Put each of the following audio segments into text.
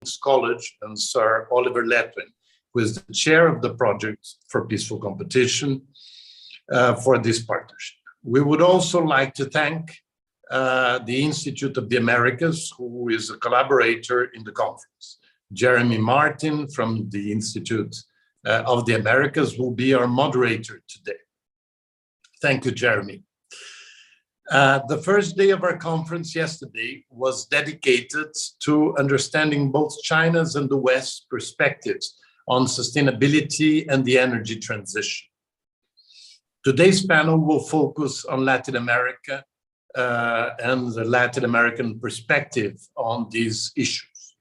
King's College, and Sir Oliver Letwin, who is the chair of the Project for Peaceful Competition, for this partnership. We would also like to thank the Institute of the Americas, who is a collaborator in the conference. Jeremy Martin from the Institute of the Americas will be our moderator today. Thank you, Jeremy. The first day of our conference yesterday was dedicated to understanding both China's and the West's perspectives on sustainability and the energy transition. Today's panel will focus on Latin America and the Latin American perspective on these issues.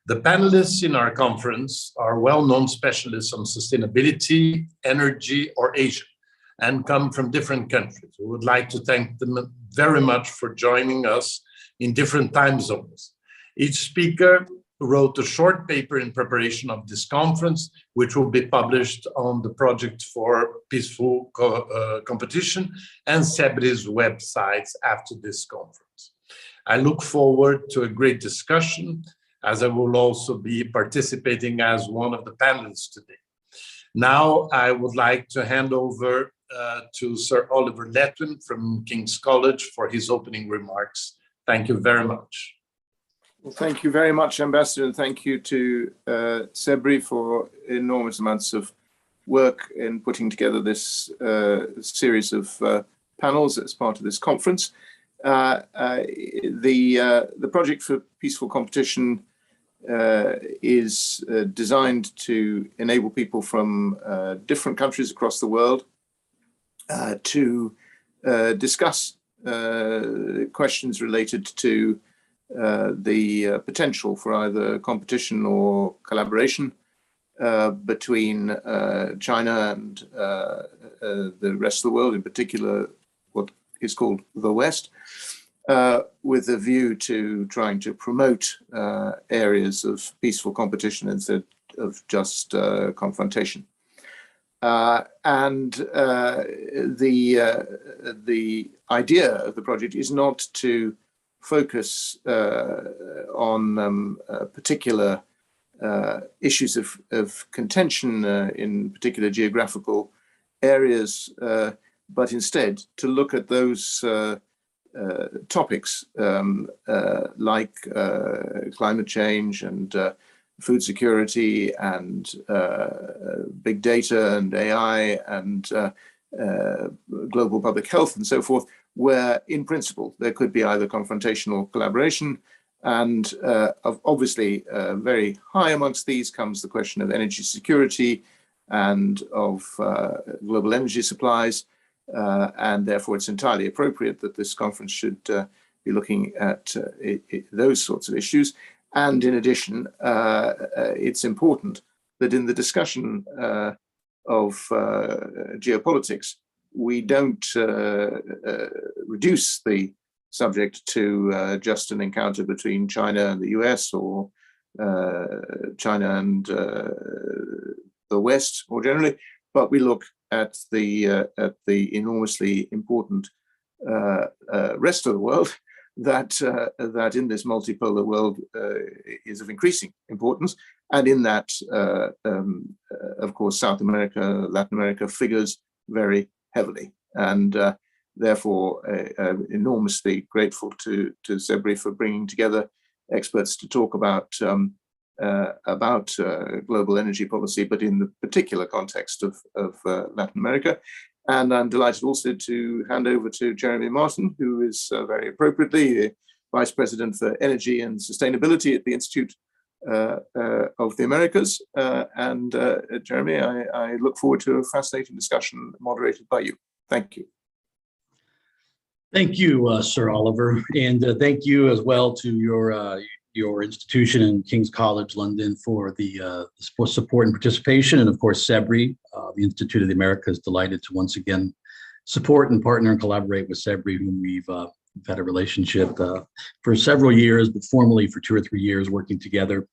The panelists in our conference are well-known specialists on sustainability, energy, or Asia, and come from different countries. We would like to thank them very much for joining us in different time zones. Each speaker wrote a short paper in preparation of this conference, which will be published on the Project for Peaceful Competition and CEBRI's websites after this conference. I look forward to a great discussion, as I will also be participating as one of the panelists today. Now, I would like to hand over to Sir Oliver Letwin from King's College for his opening remarks. Thank you very much. Well, thank you very much, Ambassador, and thank you to CEBRI for enormous amounts of work in putting together this series of panels as part of this conference. The Project for Peaceful Competition is designed to enable people from different countries across the world to discuss questions related to the potential for either competition or collaboration between China and the rest of the world, in particular what is called the West, with a view to trying to promote areas of peaceful competition instead of just confrontation. The idea of the project is not to focus on particular issues of contention in particular geographical areas, but instead to look at those topics like climate change and food security and big data and AI and global public health and so forth, where in principle there could be either confrontation or collaboration. And obviously very high amongst these comes the question of energy security and of global energy supplies. And therefore it's entirely appropriate that this conference should be looking at those sorts of issues. And in addition, it's important that in the discussion of geopolitics, we don't reduce the subject to just an encounter between China and the US or China and the West more generally, but we look at the enormously important rest of the world that in this multipolar world is of increasing importance, and in that, of course, South America, Latin America figures very heavily, and therefore enormously grateful to CEBRI for bringing together experts to talk about global energy policy, but in the particular context of Latin America. And I'm delighted also to hand over to Jeremy Martin, who is very appropriately Vice President for Energy and Sustainability at the Institute of the Americas. Jeremy, I look forward to a fascinating discussion moderated by you. Thank you. Thank you, Sir Oliver, and thank you as well to your institution and King's College London for the support and participation, and of course CEBRI, the Institute of the Americas, delighted to once again support and partner and collaborate with CEBRI, whom we've had a relationship for several years, but formally for 2 or 3 years working together.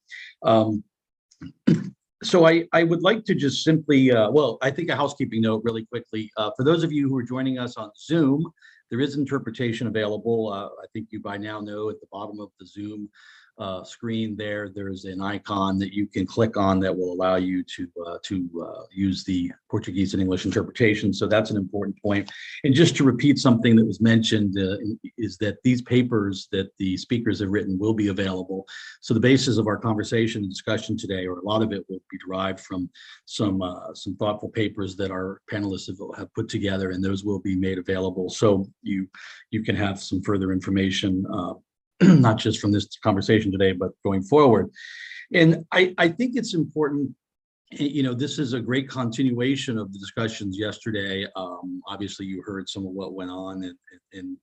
So I would like to just simply, well, I think a housekeeping note really quickly. For those of you who are joining us on Zoom, there is interpretation available. I think you by now know at the bottom of the Zoom screen there, there's an icon that you can click on that will allow you to use the Portuguese and English interpretation. So that's an important point. And just to repeat something that was mentioned is that these papers that the speakers have written will be available. So the basis of our conversation and discussion today, or a lot of it, will be derived from some thoughtful papers that our panelists have put together, and those will be made available. So you can have some further information, not just from this conversation today, but going forward. And I think it's important, this is a great continuation of the discussions yesterday. Obviously, you heard some of what went on in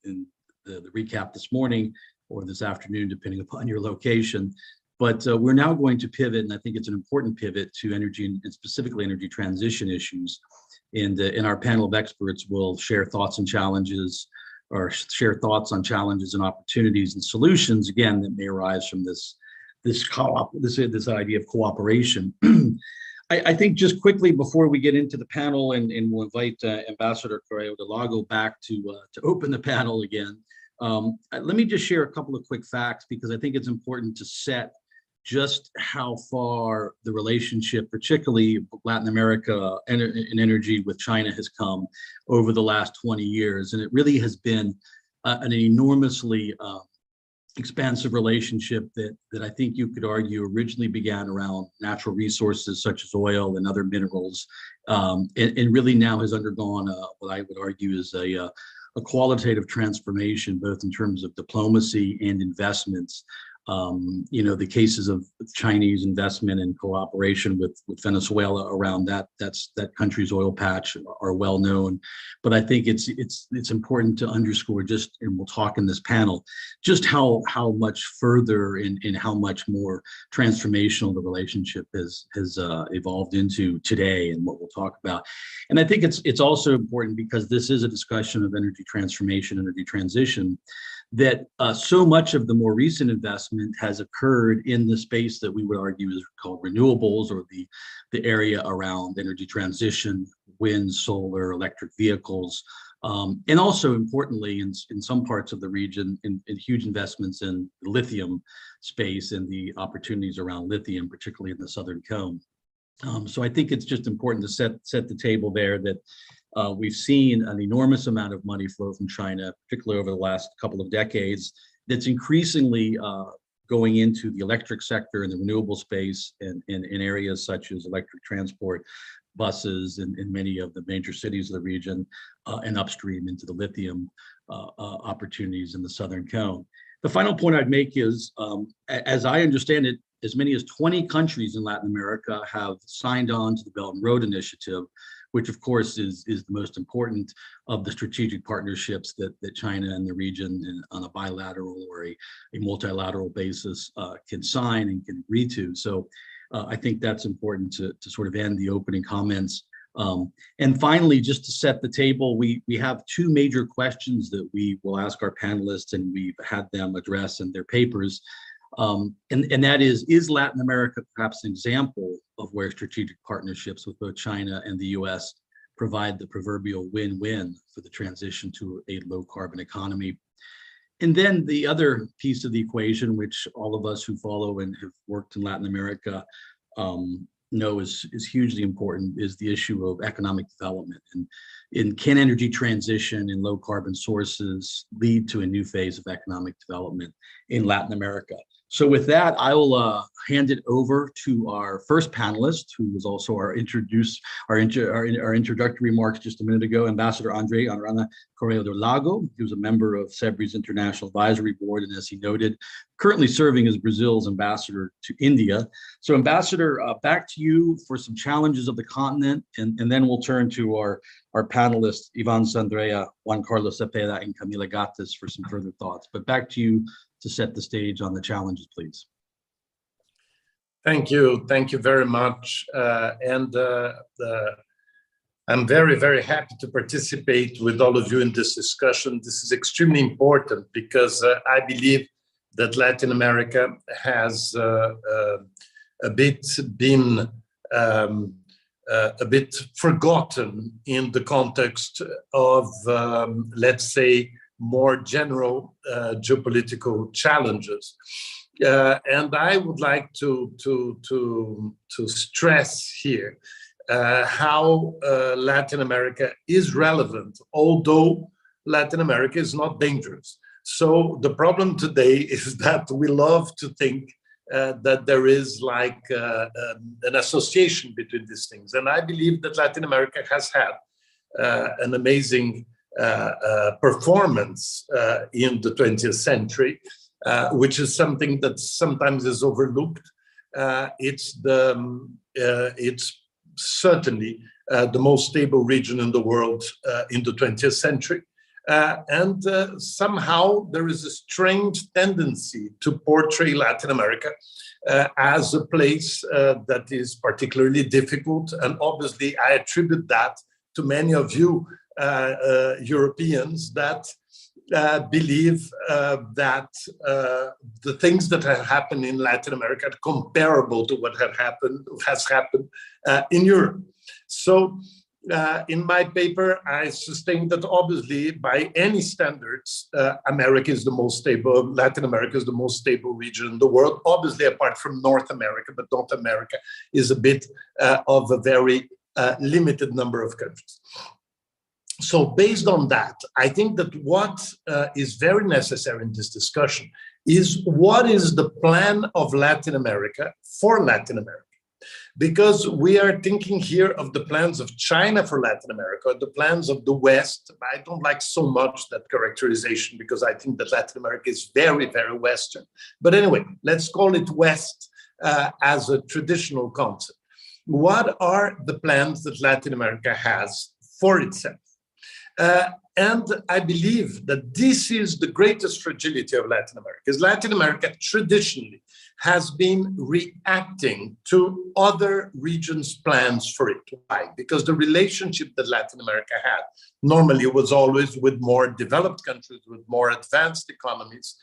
the recap this morning or this afternoon, depending upon your location. But we're now going to pivot, and I think it's an important pivot to energy and specifically energy transition issues. And our panel of experts will share thoughts and challenges, or share thoughts on challenges and opportunities and solutions, again, that may arise from this idea of cooperation. I think just quickly before we get into the panel, and we'll invite Ambassador Correa de Lago back to open the panel again. Let me just share a couple of quick facts, because I think it's important to set just how far the relationship, particularly Latin America and energy with China, has come over the last 20 years. And it really has been an enormously expansive relationship that I think you could argue originally began around natural resources such as oil and other minerals, and really now has undergone what I would argue is a qualitative transformation, both in terms of diplomacy and investments. The cases of Chinese investment and cooperation with Venezuela around that country's oil patch are well known. But I think it's important to underscore, just, and we'll talk in this panel, just how much further and how much more transformational the relationship has evolved into today, and what we'll talk about. And I think it's also important, because this is a discussion of energy transformation, energy transition, that so much of the more recent investment has occurred in the space that we would argue is called renewables, or the area around energy transition, wind, solar, electric vehicles, and also importantly in some parts of the region, in huge investments in the lithium space and the opportunities around lithium, particularly in the Southern Cone. So I think it's just important to set the table there, that we've seen an enormous amount of money flow from China, particularly over the last couple of decades, that's increasingly going into the electric sector and the renewable space, and in areas such as electric transport, buses in many of the major cities of the region, and upstream into the lithium opportunities in the Southern Cone. The final point I'd make is, as I understand it, as many as 20 countries in Latin America have signed on to the Belt and Road Initiative, which of course is the most important of the strategic partnerships that China and the region, on a bilateral or a multilateral basis, can sign and can agree to. So I think that's important to sort of end the opening comments. And finally, just to set the table, we have two major questions that we will ask our panelists, and we've had them address in their papers. And that is Latin America perhaps an example of where strategic partnerships with both China and the US provide the proverbial win-win for the transition to a low-carbon economy? And then the other piece of the equation, which all of us who follow and have worked in Latin America know is hugely important, is the issue of economic development. And can energy transition and low carbon sources lead to a new phase of economic development in Latin America? So with that, I will hand it over to our first panelist, who was also our introductory remarks just a minute ago, Ambassador Andre Anrana Correa de Lago, who's a member of CEBRI's International Advisory Board, and as he noted, currently serving as Brazil's ambassador to India. So Ambassador, back to you for some challenges of the continent, and then we'll turn to our panelists, Ivan Sandrea, Juan Carlos Cepeda, and Camila Gattas for some further thoughts. But back to you to set the stage on the challenges, please. Thank you very much. I'm very, very happy to participate with all of you in this discussion. This is extremely important because I believe that Latin America has a bit been a bit forgotten in the context of, let's say, more general geopolitical challenges. And I would like to stress here how Latin America is relevant, although Latin America is not dangerous. So the problem today is that we love to think that there is like an association between these things. And I believe that Latin America has had an amazing performance in the 20th century, which is something that sometimes is overlooked. It's certainly the most stable region in the world in the 20th century. And somehow there is a strange tendency to portray Latin America as a place that is particularly difficult. And obviously, I attribute that to many of you Europeans that believe that the things that have happened in Latin America are comparable to what has happened in Europe. So in my paper, I sustain that obviously by any standards, America is the most stable, Latin America is the most stable region in the world, obviously apart from North America, but North America is a bit of a very limited number of countries. So based on that, I think that what is very necessary in this discussion is what is the plan of Latin America for Latin America? Because we are thinking here of the plans of China for Latin America, the plans of the West. I don't like so much that characterization because I think that Latin America is very, very Western. But anyway, let's call it West as a traditional concept. What are the plans that Latin America has for itself? And I believe that this is the greatest fragility of Latin America, because Latin America traditionally has been reacting to other regions' plans for it. Why? Because the relationship that Latin America had normally was always with more developed countries, with more advanced economies,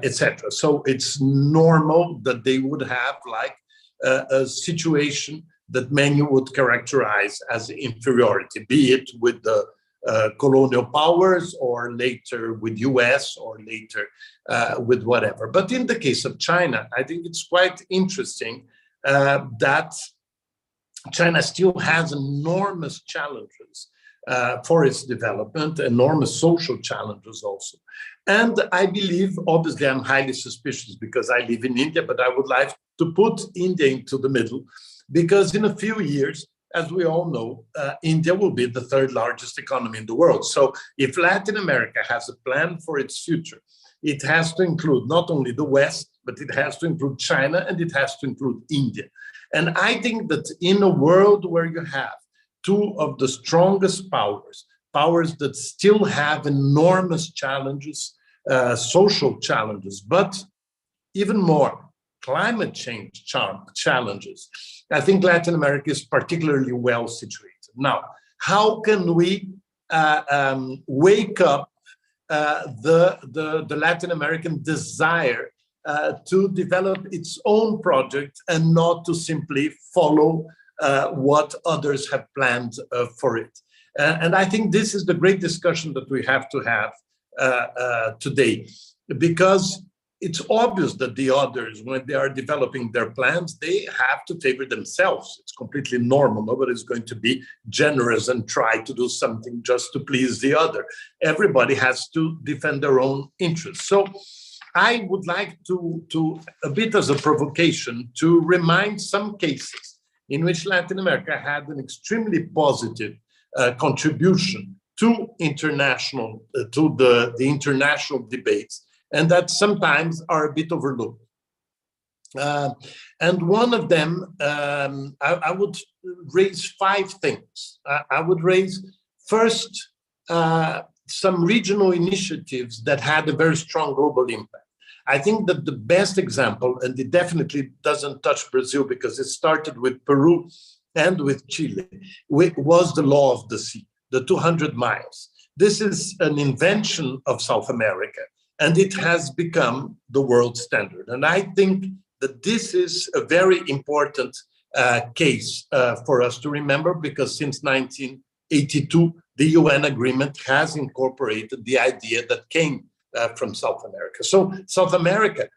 etc. So it's normal that they would have like a situation that many would characterize as inferiority, be it with the colonial powers or later with US or later with whatever. But in the case of China, I think it's quite interesting that China still has enormous challenges for its development, enormous social challenges also. And I believe, obviously I'm highly suspicious because I live in India, but I would like to put India into the middle because in a few years, as we all know, India will be the third largest economy in the world. So if Latin America has a plan for its future, it has to include not only the West, but it has to include China and it has to include India. And I think that in a world where you have two of the strongest powers that still have enormous challenges, social challenges, but even more, climate change challenges, I think Latin America is particularly well situated. Now, how can we wake up the Latin American desire to develop its own project and not to simply follow what others have planned for it? And I think this is the great discussion that we have to have today, because it's obvious that the others, when they are developing their plans, they have to favor themselves. It's completely normal. Nobody's going to be generous and try to do something just to please the other. Everybody has to defend their own interests. So I would like to a bit as a provocation, to remind some cases in which Latin America had an extremely positive contribution to international, to the international debates, and that sometimes are a bit overlooked. And one of them, I would raise 5 things. I would raise first some regional initiatives that had a very strong global impact. I think that the best example, and it definitely doesn't touch Brazil because it started with Peru and with Chile, was the law of the sea, the 200 miles. This is an invention of South America, and it has become the world standard. And I think that this is a very important case for us to remember, because since 1982, the UN agreement has incorporated the idea that came from South America. So South America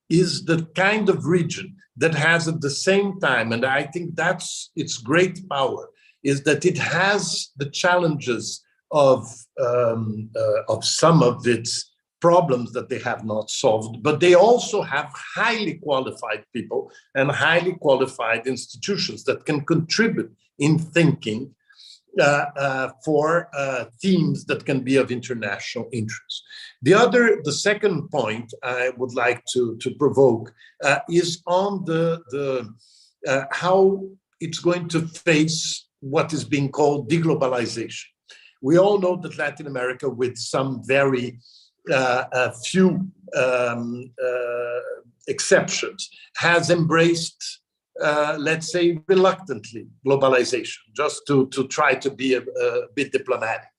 is the kind of region that has at the same time, and I think that's its great power, is that it has the challenges of some of its problems that they have not solved, but they also have highly qualified people and highly qualified institutions that can contribute in thinking for themes that can be of international interest. The second point I would like to provoke is on the how it's going to face what is being called deglobalization. We all know that Latin America, with some very few exceptions, has embraced, let's say, reluctantly, globalization, just to try to be a bit diplomatic.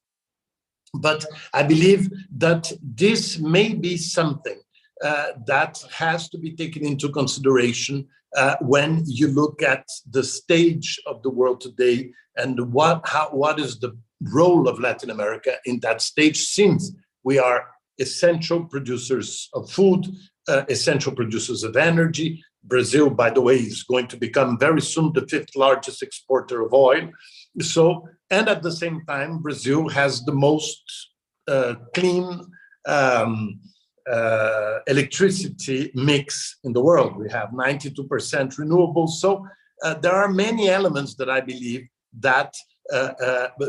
But I believe that this may be something that has to be taken into consideration when you look at the stage of the world today and what is the role of Latin America in that stage, since we are essential producers of food, essential producers of energy. Brazil, by the way, is going to become very soon the 5th largest exporter of oil. So, and at the same time, Brazil has the most clean electricity mix in the world. We have 92% renewables. So there are many elements that I believe that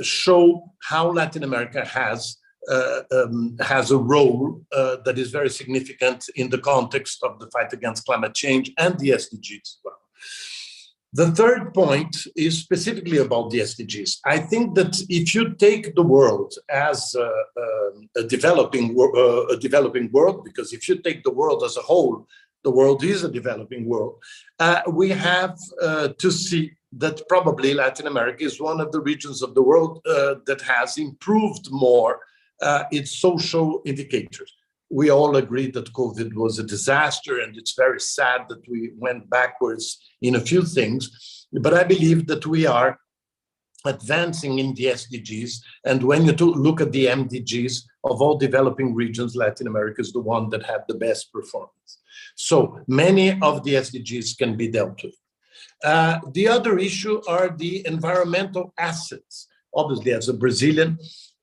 show how Latin America has a role that is very significant in the context of the fight against climate change and the SDGs as well. The third point is specifically about the SDGs. I think that if you take the world as a developing world, because if you take the world as a whole, the world is a developing world, we have to see that probably Latin America is one of the regions of the world that has improved more its social indicators. We all agree that COVID was a disaster, and it's very sad that we went backwards in a few things. But I believe that we are advancing in the SDGs. And when you look at the MDGs of all developing regions, Latin America is the one that had the best performance. So many of the SDGs can be dealt with. The other issue are the environmental assets. Obviously, as a Brazilian,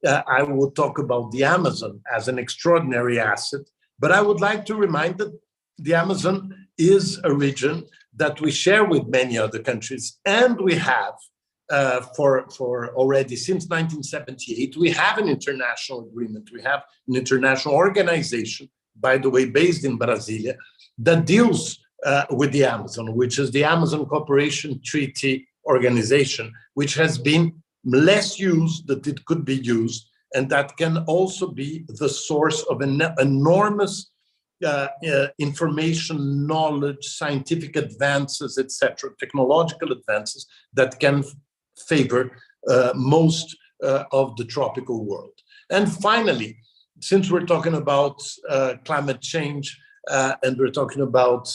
I will talk about the Amazon as an extraordinary asset, but I would like to remind that the Amazon is a region that we share with many other countries, and we have for already since 1978, we have an international agreement. We have an international organization, by the way, based in Brasilia, that deals with the Amazon, which is the Amazon Cooperation Treaty Organization, which has been less used than it could be used, and that can also be the source of an enormous information, knowledge, scientific advances, etc., technological advances that can favor most of the tropical world. And finally, since we're talking about climate change and we're talking about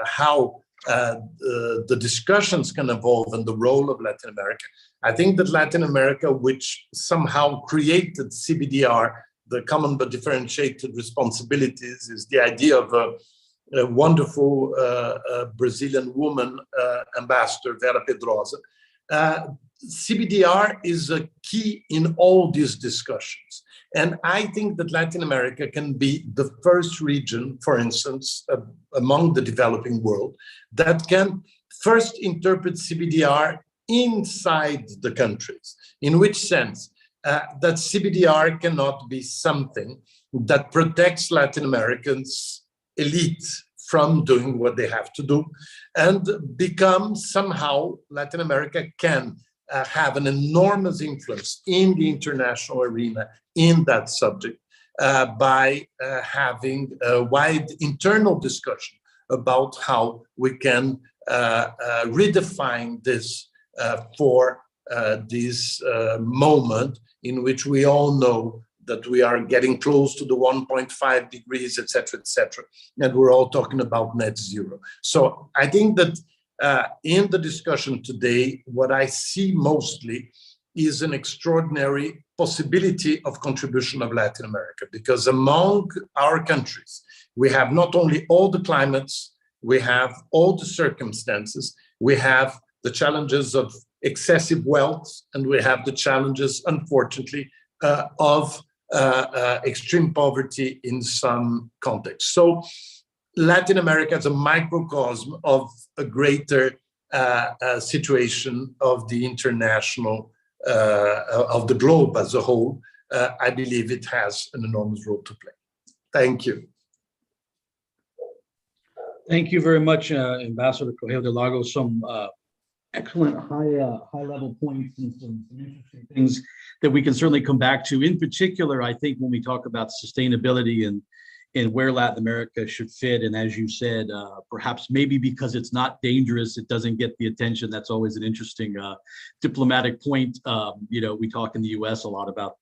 how the discussions can evolve and the role of Latin America, I think that Latin America, which somehow created CBDR, the common but differentiated responsibilities, is the idea of a wonderful Brazilian woman ambassador, Vera Pedrosa. CBDR is a key in all these discussions. And I think that Latin America can be the first region, for instance, among the developing world, that can first interpret CBDR inside the countries. In which sense? That CBDR cannot be something that protects Latin Americans' elite from doing what they have to do, and become somehow Latin America can have an enormous influence in the international arena in that subject by having a wide internal discussion about how we can redefine this for this moment in which we all know that we are getting close to the 1.5 degrees, et cetera, and we're all talking about net zero. So I think that in the discussion today, what I see mostly is an extraordinary possibility of contribution of Latin America, because among our countries, We have not only all the climates, we have all the circumstances, we have the challenges of excessive wealth, and we have the challenges, unfortunately, of extreme poverty in some contexts. So Latin America is a microcosm of a greater situation of the international, of the globe as a whole. I believe it has an enormous role to play. Thank you. Thank you very much, Ambassador Correia de Lagos. Some excellent high-level points and some interesting things that we can certainly come back to. In particular, I think when we talk about sustainability and where Latin America should fit, and as you said, perhaps maybe because it's not dangerous, it doesn't get the attention. That's always an interesting diplomatic point. We talk in the U.S. a lot about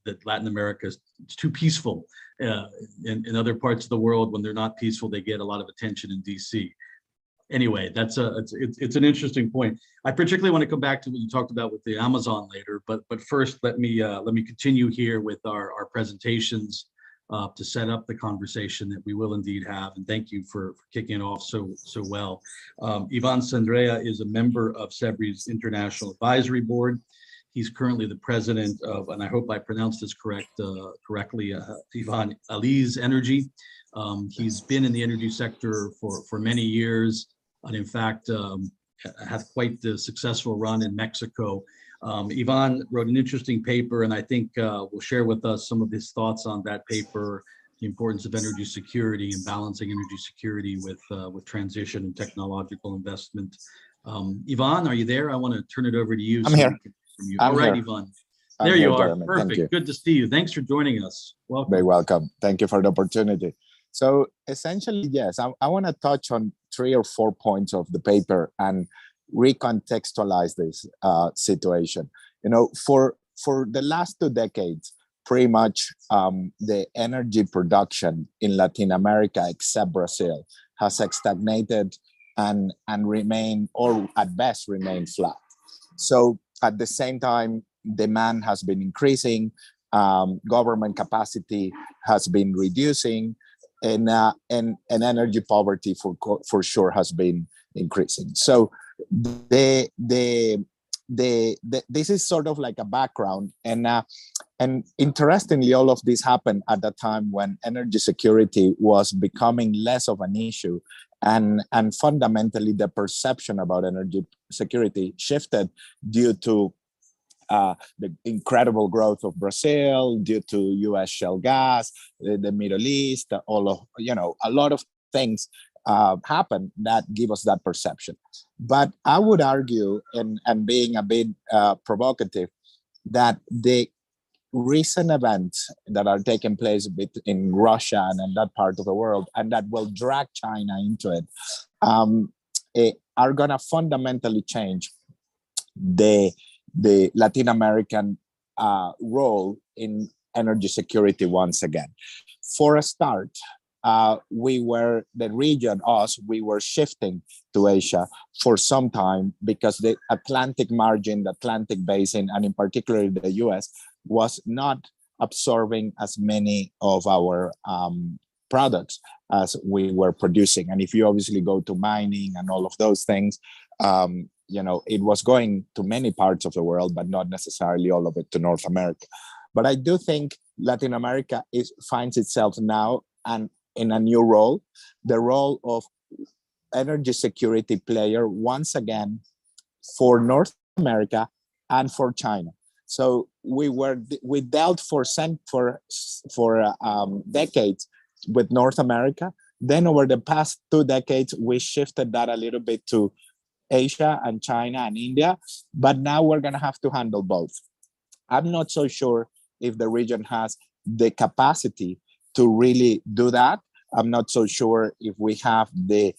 that Latin America is too peaceful. In other parts of the world, when they're not peaceful, they get a lot of attention in D.C. Anyway, it's an interesting point. I particularly want to come back to what you talked about with the Amazon later, but first let me continue here with our presentations to set up the conversation that we will indeed have. And thank you for kicking it off so well. Ivan Sandrea is a member of CEBRI's International Advisory Board. He's currently the president of, and I hope I pronounced this correctly, Ivan Ali's Energy. He's been in the energy sector for many years, and in fact, had quite the successful run in Mexico. Ivan wrote an interesting paper, and I think will share with us some of his thoughts on that paper, the importance of energy security and balancing energy security with transition and technological investment. Ivan, are you there? I want to turn it over to you. I'm here. All right, Ivan. There you are. Jeremy. Perfect. Good to see you. Thanks for joining us. Welcome. Very welcome. Thank you for the opportunity. So essentially, yes, I want to touch on 3 or 4 points of the paper and recontextualize this situation. For the last 2 decades, pretty much the energy production in Latin America, except Brazil, has stagnated and remain, or at best remain flat. So at the same time, demand has been increasing, government capacity has been reducing, and energy poverty for sure has been increasing. So this is sort of like a background, and interestingly, all of this happened at the time when energy security was becoming less of an issue, and fundamentally the perception about energy security shifted due to the incredible growth of Brazil, due to U.S. shale gas, the Middle East, a lot of things happen that give us that perception. But I would argue, and being a bit provocative, that the recent events that are taking place in Russia and in that part of the world, and that will drag China into it, are going to fundamentally change the Latin American role in energy security once again. For a start, we were shifting to Asia for some time because the Atlantic margin, the Atlantic basin, and in particular the US, was not absorbing as many of our products as we were producing. And if you obviously go to mining and all of those things, it was going to many parts of the world, but not necessarily all of it to North America. But I do think Latin America finds itself now and in a new role, the role of energy security player once again for North America and for China. So we dealt for decades with North America. Then over the past 2 decades, we shifted that a little bit to Asia and China and India, but now we're going to have to handle both. I'm not so sure if the region has the capacity to really do that. I'm not so sure if we have the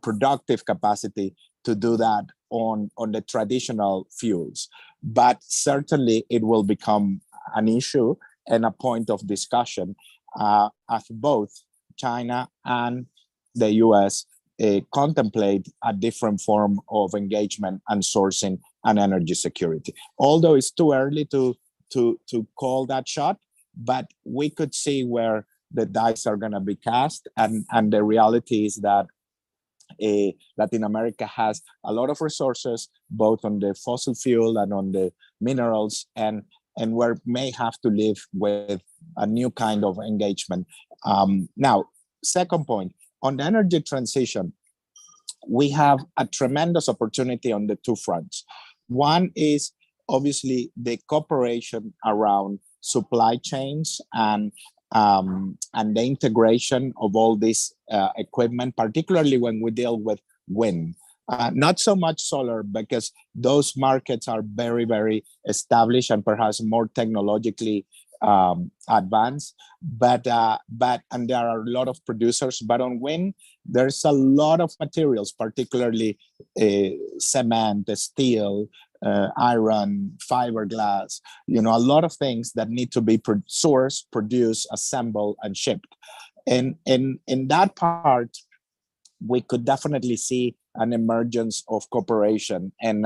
productive capacity to do that on the traditional fuels. But certainly it will become an issue and a point of discussion as both China and the US contemplate a different form of engagement and sourcing and energy security. Although it's too early to call that shot, but we could see where the dice are going to be cast. And the reality is that Latin America has a lot of resources, both on the fossil fuel and on the minerals, and we may have to live with a new kind of engagement. Now, second point, on the energy transition, we have a tremendous opportunity on the two fronts. One is obviously the cooperation around supply chains and the integration of all this equipment, particularly when we deal with wind. Not so much solar, because those markets are very, very established and perhaps more technologically advanced, but and there are a lot of producers. But on wind, there's a lot of materials, particularly cement, steel, iron, fiberglass, a lot of things that need to be sourced, produced, assembled, and shipped. And in that part, we could definitely see an emergence of cooperation and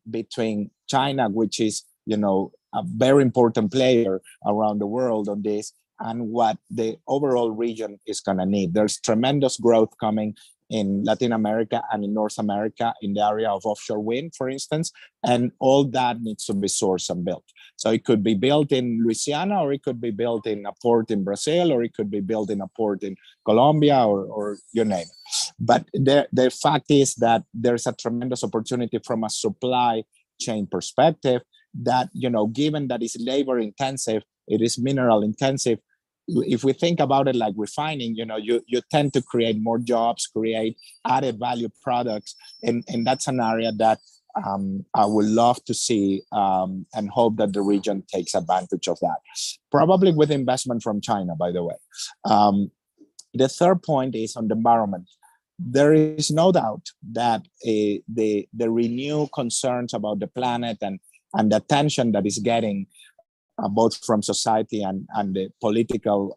between China, which is a very important player around the world on this, and what the overall region is going to need. There's tremendous growth coming in Latin America and in North America in the area of offshore wind, for instance, and all that needs to be sourced and built. So it could be built in Louisiana, or it could be built in a port in Brazil, or it could be built in a port in Colombia, or you name it. But the fact is that there's a tremendous opportunity from a supply chain perspective that, given that it's labor intensive, it is mineral intensive. If we think about it like refining, you tend to create more jobs, create added value products. And that's an area that I would love to see and hope that the region takes advantage of that. Probably with investment from China, by the way. The third point is on the environment. There is no doubt that the renewed concerns about the planet and the attention that is getting both from society and the political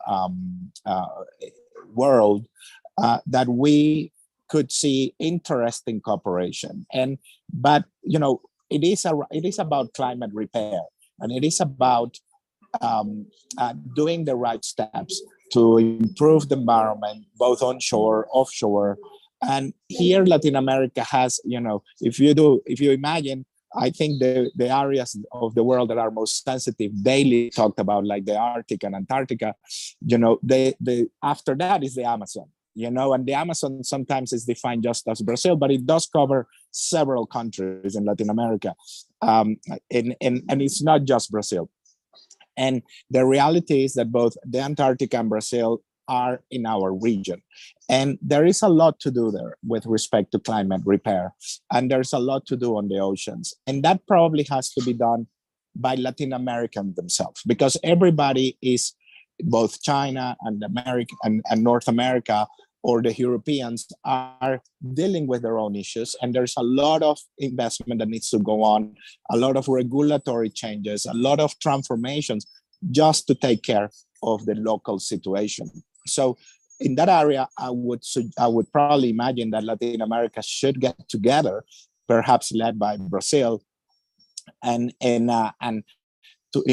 world, that we could see interesting cooperation. But it is about climate repair, and it is about doing the right steps to improve the environment, both onshore, offshore. And here Latin America has, if you imagine, I think the areas of the world that are most sensitive daily talked about, like the Arctic and Antarctica, after that is the Amazon, and the Amazon sometimes is defined just as Brazil, but it does cover several countries in Latin America. And it's not just Brazil. And the reality is that both the Antarctica and Brazil are in our region. And there is a lot to do there with respect to climate repair. And there's a lot to do on the oceans. And that probably has to be done by Latin Americans themselves, because everybody is, both China and America and North America, or the Europeans, are dealing with their own issues. And there's a lot of investment that needs to go on, a lot of regulatory changes, a lot of transformations just to take care of the local situation. So in that area, I would probably imagine that Latin America should get together, perhaps led by Brazil, and in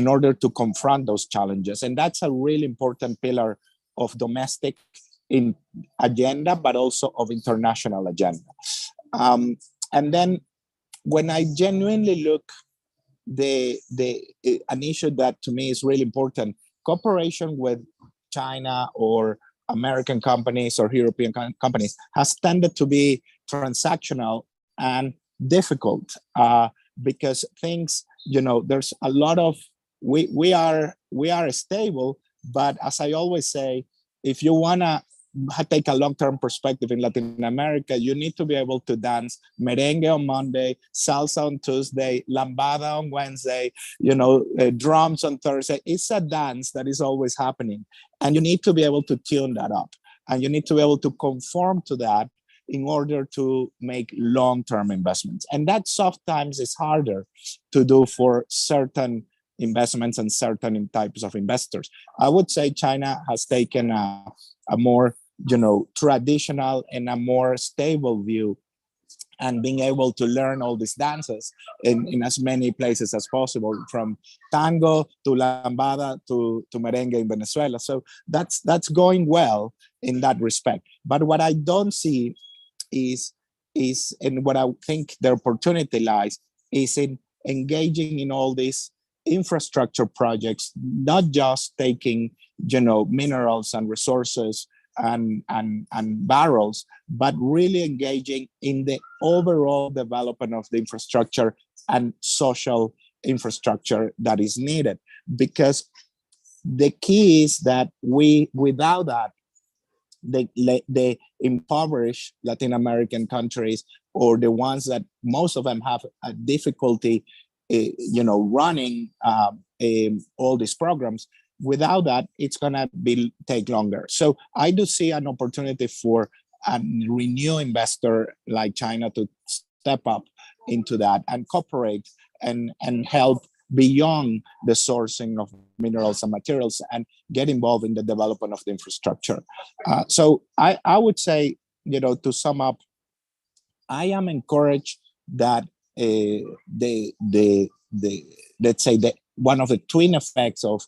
order to confront those challenges. And that's a really important pillar of domestic agenda, but also of international agenda. And then when I genuinely look, an issue that to me is really important, cooperation with China or American companies or European companies has tended to be transactional and difficult because things, there's a lot of, we are stable, but as I always say, if you want to take a long-term perspective in Latin America, you need to be able to dance merengue on Monday, salsa on Tuesday, lambada on Wednesday, drums on Thursday. It's a dance that is always happening. And you need to be able to tune that up. And you need to be able to conform to that in order to make long-term investments. And that sometimes is harder to do for certain investments and certain types of investors. I would say China has taken a more traditional and a more stable view and being able to learn all these dances in as many places as possible, from tango to lambada to merengue in Venezuela. So that's going well in that respect. But what I don't see is and what I think the opportunity lies is in engaging in all these infrastructure projects, not just taking, minerals and resources and barrels, but really engaging in the overall development of the infrastructure and social infrastructure that is needed. Because the key is that without that, the impoverished Latin American countries, or the ones that most of them have a difficulty, running all these programs, without that, it's going to take longer. So I do see an opportunity for a renewed investor like China to step up into that and cooperate and help beyond the sourcing of minerals and materials and get involved in the development of the infrastructure. So I would say, to sum up, I am encouraged that let's say that one of the twin effects of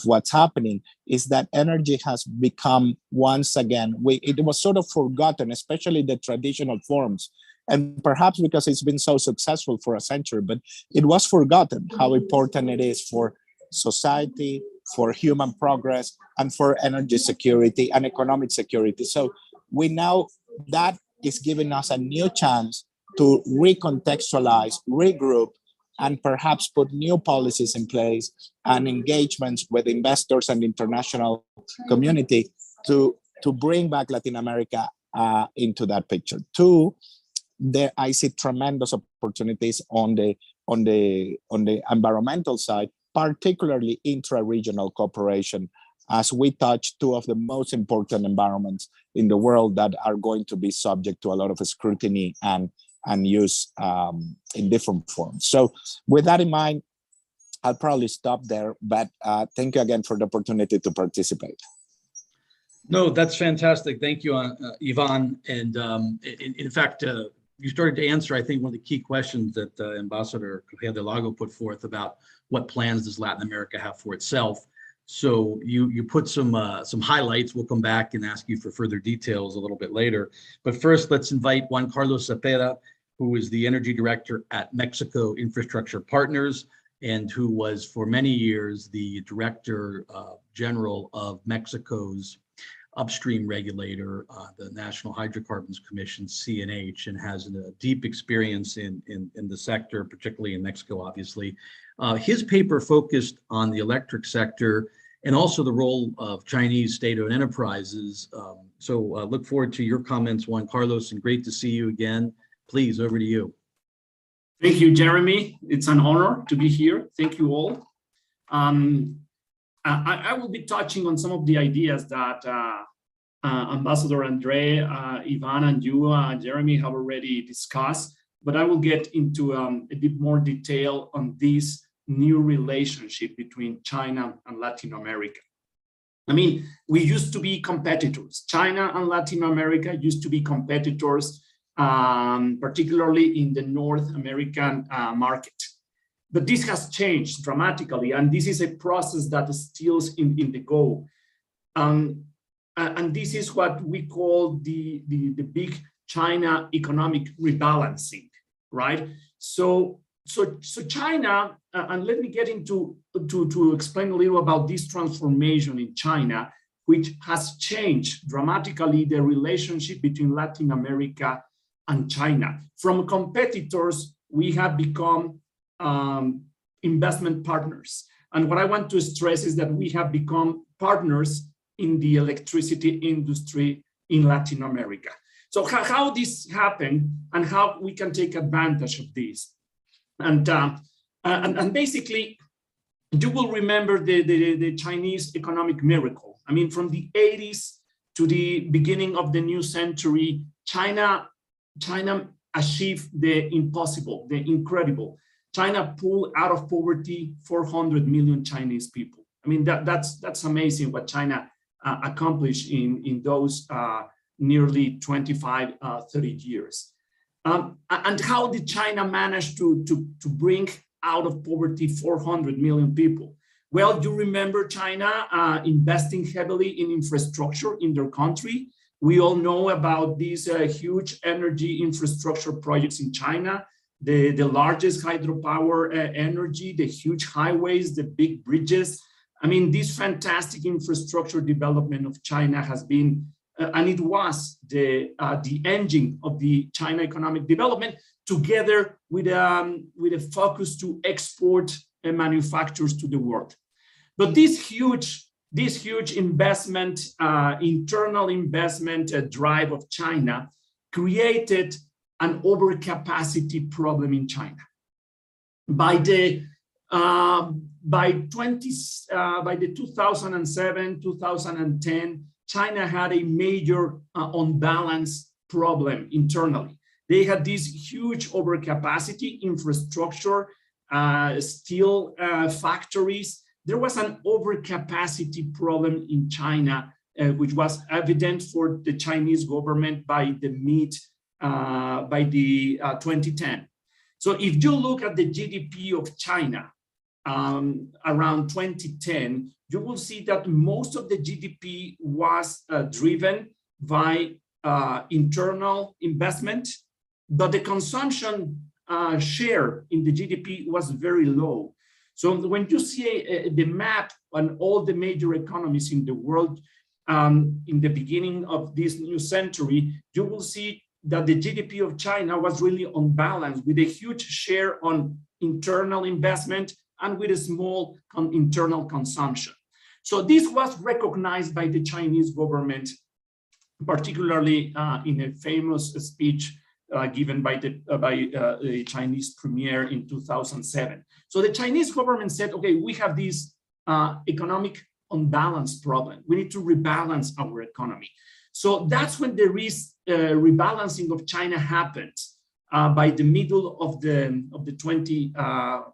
what's happening is that energy has become, once again, it was sort of forgotten, especially the traditional forms. And perhaps because it's been so successful for a century, but it was forgotten how important it is for society, for human progress, and for energy security and economic security. So that is giving us a new chance to recontextualize, regroup, and perhaps put new policies in place and engagements with investors and international community to bring back Latin America into that picture. Two, I see tremendous opportunities on the environmental side, particularly intra-regional cooperation, as we touch two of the most important environments in the world that are going to be subject to a lot of scrutiny and use in different forms. So with that in mind, I'll probably stop there, but thank you again for the opportunity to participate. No, that's fantastic. Thank you, Ivan. And in fact, you started to answer, I think, one of the key questions that Ambassador Lago put forth about what plans does Latin America have for itself. So you put some highlights. We'll come back and ask you for further details a little bit later. But first, let's invite Juan Carlos Cepeda, who is the Energy Director at Mexico Infrastructure Partners, and who was for many years the Director General of Mexico's upstream regulator, the National Hydrocarbons Commission, CNH, and has a deep experience in the sector, particularly in Mexico, obviously. His paper focused on the electric sector and also the role of Chinese state-owned enterprises. So look forward to your comments, Juan Carlos, and great to see you again. Please, over to you. Thank you, Jeremy. It's an honor to be here. Thank you all. I will be touching on some of the ideas that Ambassador Andre, Ivan, and you, Jeremy, have already discussed, but I will get into a bit more detail on this new relationship between China and Latin America. I mean, we used to be competitors. China and Latin America used to be competitors, particularly in the North American market. But this has changed dramatically, and this is a process that is still in the go. And this is what we call the big China economic rebalancing, right? So China, and let me get into to explain a little about this transformation in China, which has changed dramatically the relationship between Latin America and China. From competitors, we have become investment partners. And what I want to stress is that we have become partners in the electricity industry in Latin America. So how this happened and how we can take advantage of this. And basically, you will remember the Chinese economic miracle. I mean, from the 80s to the beginning of the new century, China achieved the impossible, the incredible. China pulled out of poverty 400 million Chinese people. I mean, that's amazing what China accomplished in those nearly 25, 30 years. And how did China manage to bring out of poverty 400 million people? Well, you remember China investing heavily in infrastructure in their country. We all know about these huge energy infrastructure projects in China, the largest hydropower energy, the huge highways, the big bridges. I mean, this fantastic infrastructure development of China has been, and it was the engine of the China economic development, together with a focus to export manufacturers to the world. But this huge investment, internal investment drive of China created an overcapacity problem in China. By the 2007, 2010, China had a major unbalanced problem internally. They had this huge overcapacity infrastructure, steel factories. There was an overcapacity problem in China, which was evident for the Chinese government by the 2010. So if you look at the GDP of China around 2010, you will see that most of the GDP was driven by internal investment, but the consumption share in the GDP was very low. So when you see the map on all the major economies in the world in the beginning of this new century, you will see that the GDP of China was really unbalanced, with a huge share on internal investment and with a small internal consumption. So this was recognized by the Chinese government, particularly in a famous speech given by the Chinese premier in 2007. So the Chinese government said, okay, we have this economic unbalance problem. We need to rebalance our economy. So that's when the rebalancing of China happened by the middle of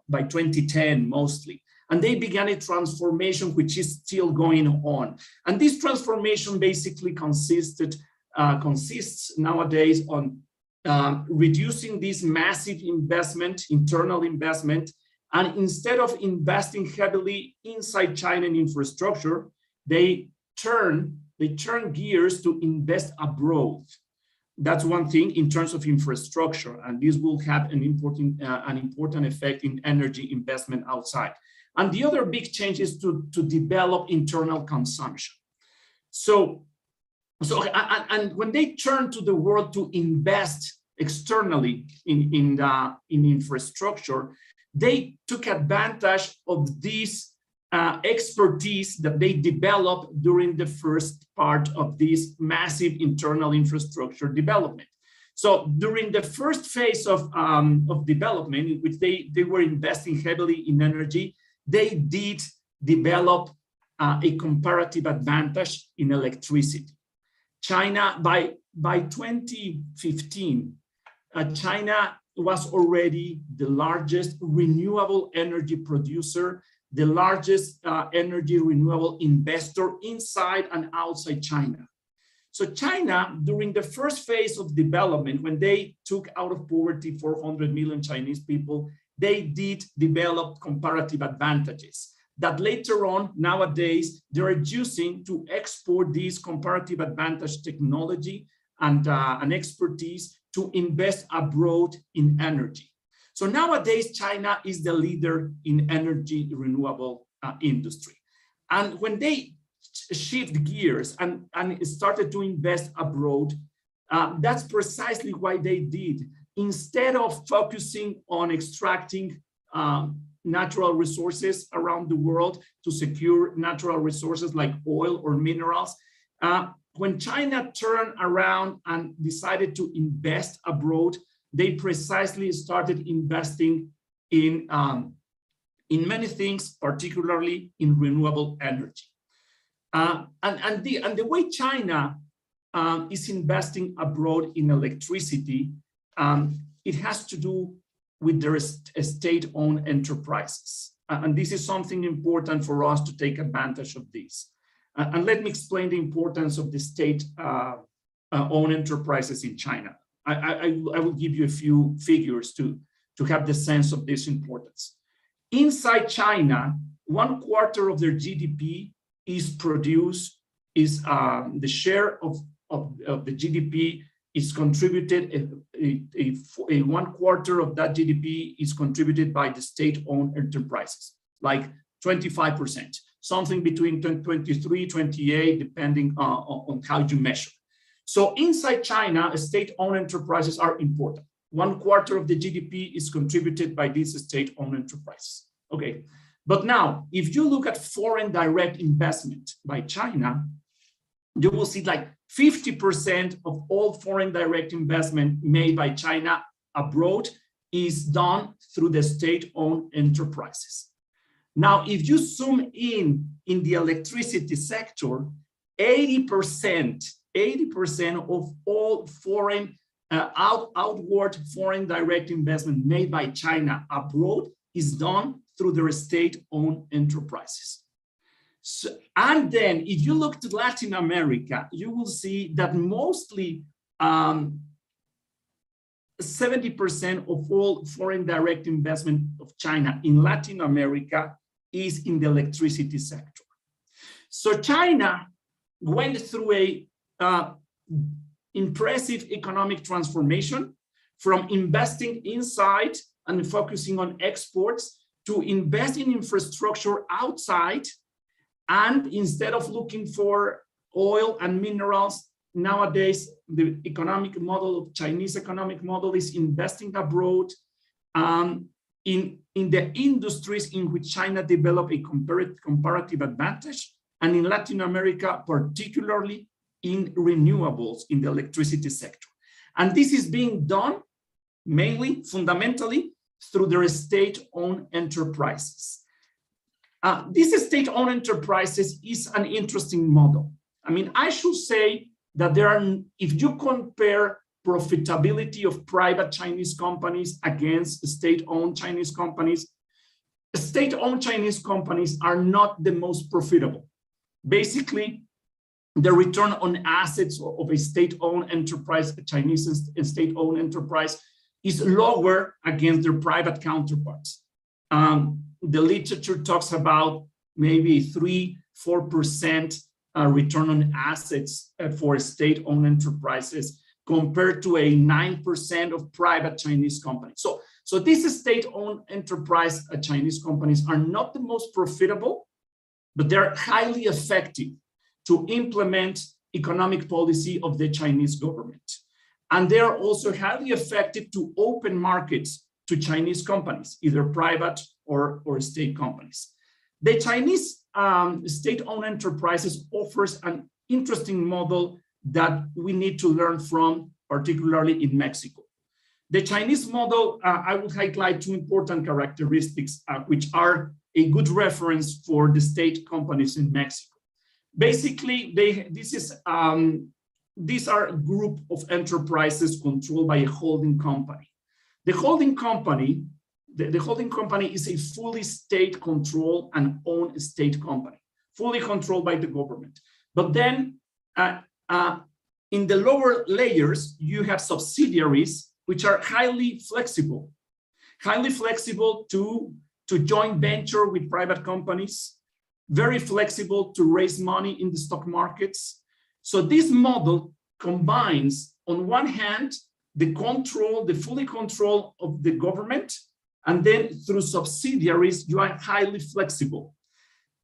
by 2010 mostly. And they began a transformation which is still going on. And this transformation basically consists nowadays on reducing this massive investment, internal investment, and instead of investing heavily inside China in infrastructure, they turn gears to invest abroad. That's one thing in terms of infrastructure, and this will have an important effect in energy investment outside. And the other big change is to develop internal consumption. So when they turn to the world to invest externally in infrastructure, they took advantage of this expertise that they developed during the first part of this massive internal infrastructure development. So during the first phase of development, in which they were investing heavily in energy, they did develop a comparative advantage in electricity. China, by 2015, China was already the largest renewable energy producer, the largest energy renewable investor inside and outside China. So China, during the first phase of development, when they took out of poverty 400 million Chinese people, they did develop comparative advantages that later on, nowadays, they're using to export these comparative advantage technology and expertise to invest abroad in energy. So nowadays, China is the leader in energy renewable industry. And when they shift gears and started to invest abroad, that's precisely why they did. Instead of focusing on extracting natural resources around the world to secure natural resources like oil or minerals, when China turned around and decided to invest abroad, they precisely started investing in many things, particularly in renewable energy. And the way China is investing abroad in electricity, it has to do with their state-owned enterprises. And this is something important for us to take advantage of this. And let me explain the importance of the state-owned enterprises in China. I will give you a few figures to have the sense of this importance. Inside China, 1/4 of their GDP is produced, the share of the GDP is contributed, 1/4 of that GDP is contributed by the state-owned enterprises, like 25%, something between 23, 28, depending on how you measure. So inside China, state-owned enterprises are important. 1/4 of the GDP is contributed by these state-owned enterprises. Okay, but now, if you look at foreign direct investment by China, you will see like 50% of all foreign direct investment made by China abroad is done through the state-owned enterprises. Now, if you zoom in the electricity sector, 80% of all foreign outward foreign direct investment made by China abroad is done through their state-owned enterprises. So, and then if you look to Latin America, you will see that mostly 70% of all foreign direct investment of China in Latin America is in the electricity sector. So China went through a impressive economic transformation from investing inside and focusing on exports to invest in infrastructure outside. And instead of looking for oil and minerals, nowadays, the economic model of Chinese economic model is investing abroad in the industries in which China developed a comparative advantage, and in Latin America, particularly in renewables in the electricity sector. And this is being done mainly, fundamentally, through their state-owned enterprises. This state-owned enterprises is an interesting model. I mean, I should say that there are, if you compare profitability of private Chinese companies against state-owned Chinese companies, state-owned Chinese companies are not the most profitable. Basically, the return on assets of a state-owned enterprise, a Chinese state-owned enterprise, is lower against their private counterparts. The literature talks about maybe 3-4% return on assets for state-owned enterprises compared to a 9% of private Chinese companies. So these state-owned enterprise Chinese companies are not the most profitable, but they're highly effective to implement economic policy of the Chinese government. And they're also highly effective to open markets to Chinese companies, either private or state companies. The Chinese state-owned enterprises offers an interesting model that we need to learn from, particularly in Mexico. The Chinese model, I will highlight two important characteristics, which are a good reference for the state companies in Mexico. Basically, these are a group of enterprises controlled by a holding company. The holding company is a fully state-controlled and owned state company, fully controlled by the government. But then in the lower layers, you have subsidiaries which are highly flexible to joint venture with private companies, very flexible to raise money in the stock markets. So this model combines, on one hand, the fully control of the government, and then through subsidiaries, you are highly flexible.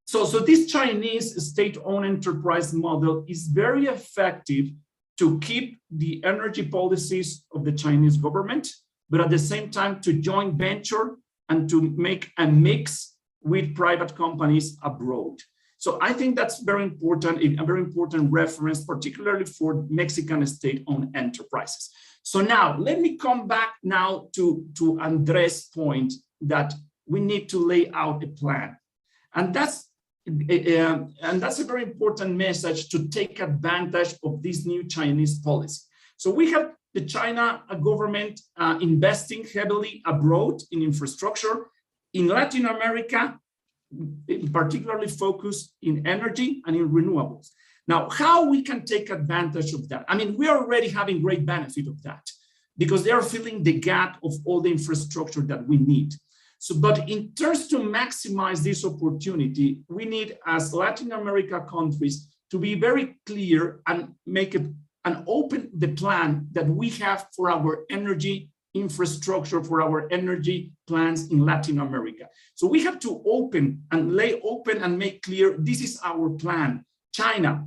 So this Chinese state-owned enterprise model is very effective to keep the energy policies of the Chinese government, but at the same time to joint venture and to make a mix with private companies abroad. So I think that's very important, a very important reference, particularly for Mexican state-owned enterprises. So now let me come back now to Andres' point that we need to lay out a plan. And that's a very important message to take advantage of this new Chinese policy. So we have the China government investing heavily abroad in infrastructure. In Latin America, particularly focused in energy and in renewables. Now, how we can take advantage of that? I mean, we are already having great benefit of that. because they are filling the gap of all the infrastructure that we need. So, but in terms to maximize this opportunity, we need, as Latin America countries, to be very clear and make it and open the plan that we have for our energy infrastructure, for our energy plans in Latin America. So we have to open and lay open and make clear, this is our plan. China,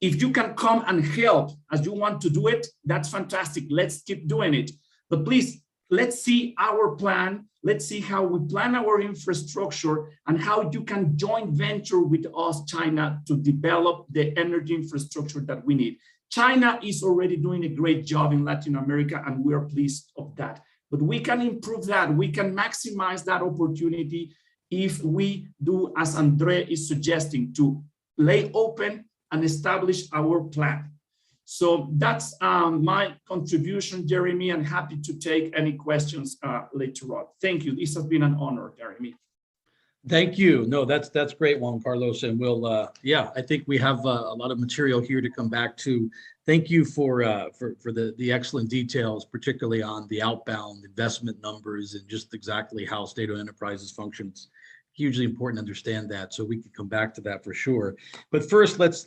if you can come and help as you want to do it, that's fantastic. Let's keep doing it. But please, let's see our plan. Let's see how we plan our infrastructure and how you can joint venture with us, China, to develop the energy infrastructure that we need. China is already doing a great job in Latin America, and we are pleased of that. But we can improve that. We can maximize that opportunity if we do, as Andre is suggesting, to lay open and establish our plan. So that's my contribution, Jeremy, and happy to take any questions later on. Thank you. This has been an honor, Jeremy. Thank you. No, that's great, Juan Carlos, and we'll yeah, I think we have a lot of material here to come back to. Thank you for the excellent details, particularly on the outbound investment numbers and just exactly how state-owned enterprises functions. Hugely important to understand that, so we can come back to that for sure. But first, let's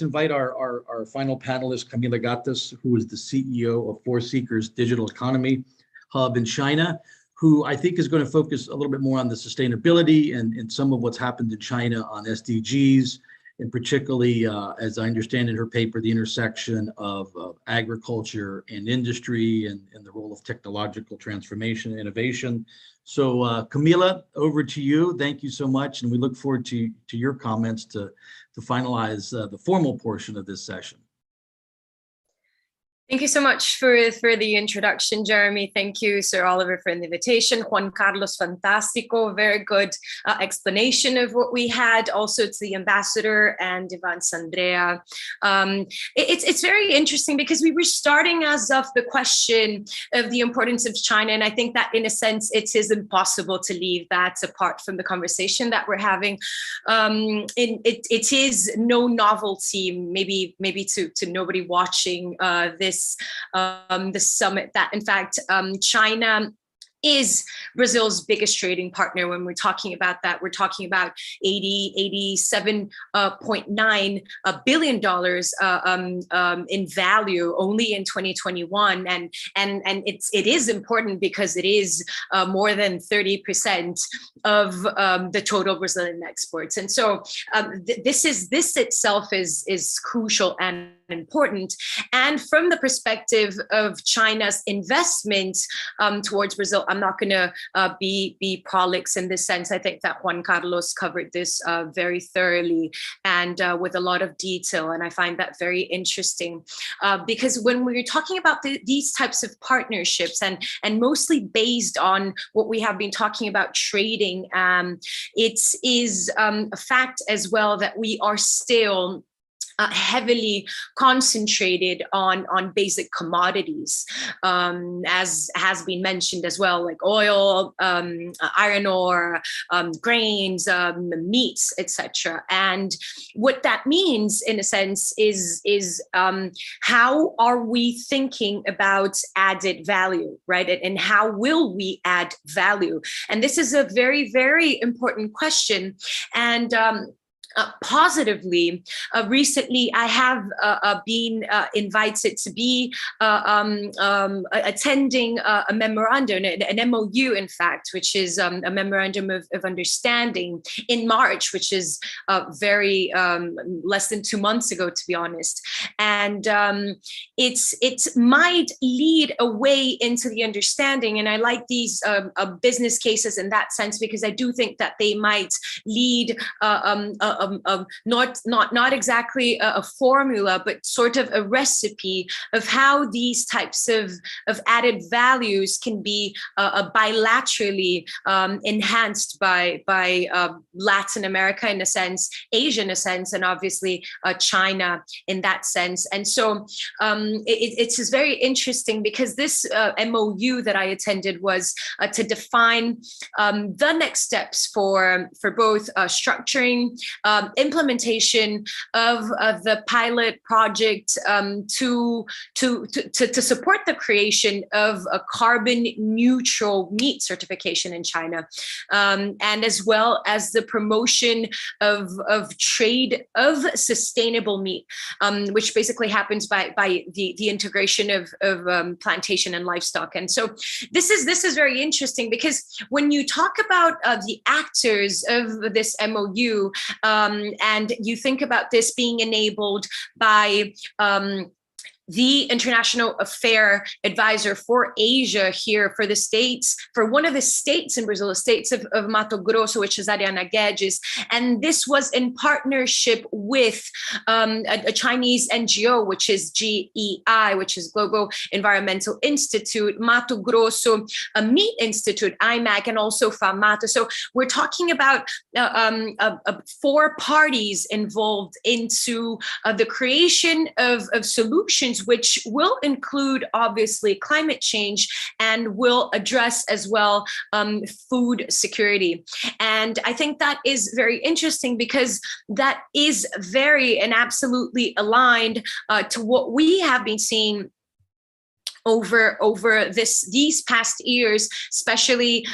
invite our final panelist, Camila Gatas, who is the CEO of Four Seekers Digital Economy Hub in China, who I think is going to focus a little bit more on the sustainability and some of what's happened in China on SDGs, and particularly, as I understand in her paper, the intersection of agriculture and industry and the role of technological transformation and innovation. So Camila, over to you. Thank you so much. And we look forward to your comments to finalize the formal portion of this session. Thank you so much for the introduction, Jeremy. Thank you, Sir Oliver, for the invitation. Juan Carlos, fantastico, very good explanation of what we had. Also to the ambassador and Ivan Sandrea. It's very interesting because we were starting as of the question of the importance of China. And I think that in a sense, it is impossible to leave that apart from the conversation that we're having. It is no novelty, maybe to nobody watching this the summit, that in fact China is Brazil's biggest trading partner. When we're talking about that, we're talking about $87.9 billion in value only in 2021, and it is important because it is more than 30% of the total Brazilian exports. And so this itself is crucial and important. And from the perspective of China's investment towards Brazil, I'm not going to be prolix in this sense. I think that Juan Carlos covered this very thoroughly and with a lot of detail. And I find that very interesting because when we're talking about these types of partnerships and mostly based on what we have been talking about trading, it is a fact as well that we are still heavily concentrated on basic commodities, as has been mentioned as well, like oil, iron ore, grains, meats, etc. And what that means, in a sense, is how are we thinking about added value, right? And how will we add value? And this is a very, very important question. And positively, recently I have been invited to be attending a memorandum, an MOU, in fact, which is a memorandum of understanding in March, which is very less than 2 months ago, to be honest. And it might lead a way into the understanding. And I like these business cases in that sense, because I do think that they might lead not exactly a formula, but sort of a recipe of how these types of added values can be bilaterally enhanced by Latin America in a sense, Asia in a sense, and obviously China in that sense. And so it's very interesting because this MOU that I attended was to define the next steps for both structuring implementation of the pilot project to support the creation of a carbon neutral meat certification in China, and as well as the promotion of trade of sustainable meat, which basically happens by the integration of plantation and livestock. And so this is very interesting, because when you talk about the actors of this MOU, and you think about this being enabled by the International Affair Advisor for Asia here for the states, for one of the states in Brazil, the states of Mato Grosso, which is Ariana Guedes. And this was in partnership with a Chinese NGO, which is GEI, which is Global Environmental Institute, Mato Grosso, a Meat Institute, IMAC, and also FAMATA. So we're talking about 4 parties involved into the creation of solutions which will include, obviously, climate change and will address as well food security. And I think that is very interesting, because that is very and absolutely aligned to what we have been seeing over these past years, especially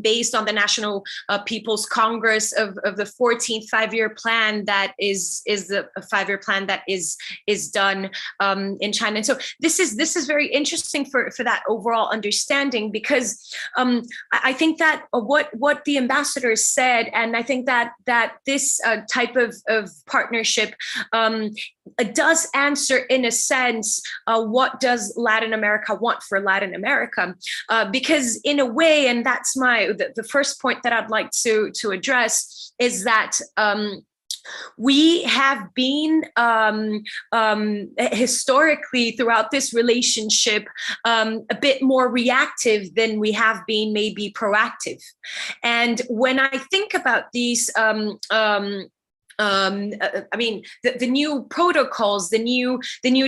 based on the National People's Congress of the 14th 5-year plan that is a 5-year plan that is done in China. And so this is very interesting for that overall understanding, because I think that what the ambassador said, and I think that this type of partnership does answer, in a sense, what does Latin America want for Latin America? Because in a way, and that's the first point that I'd like to address, is that we have been historically throughout this relationship a bit more reactive than we have been maybe proactive. And when I think about these I mean, the new protocols, the new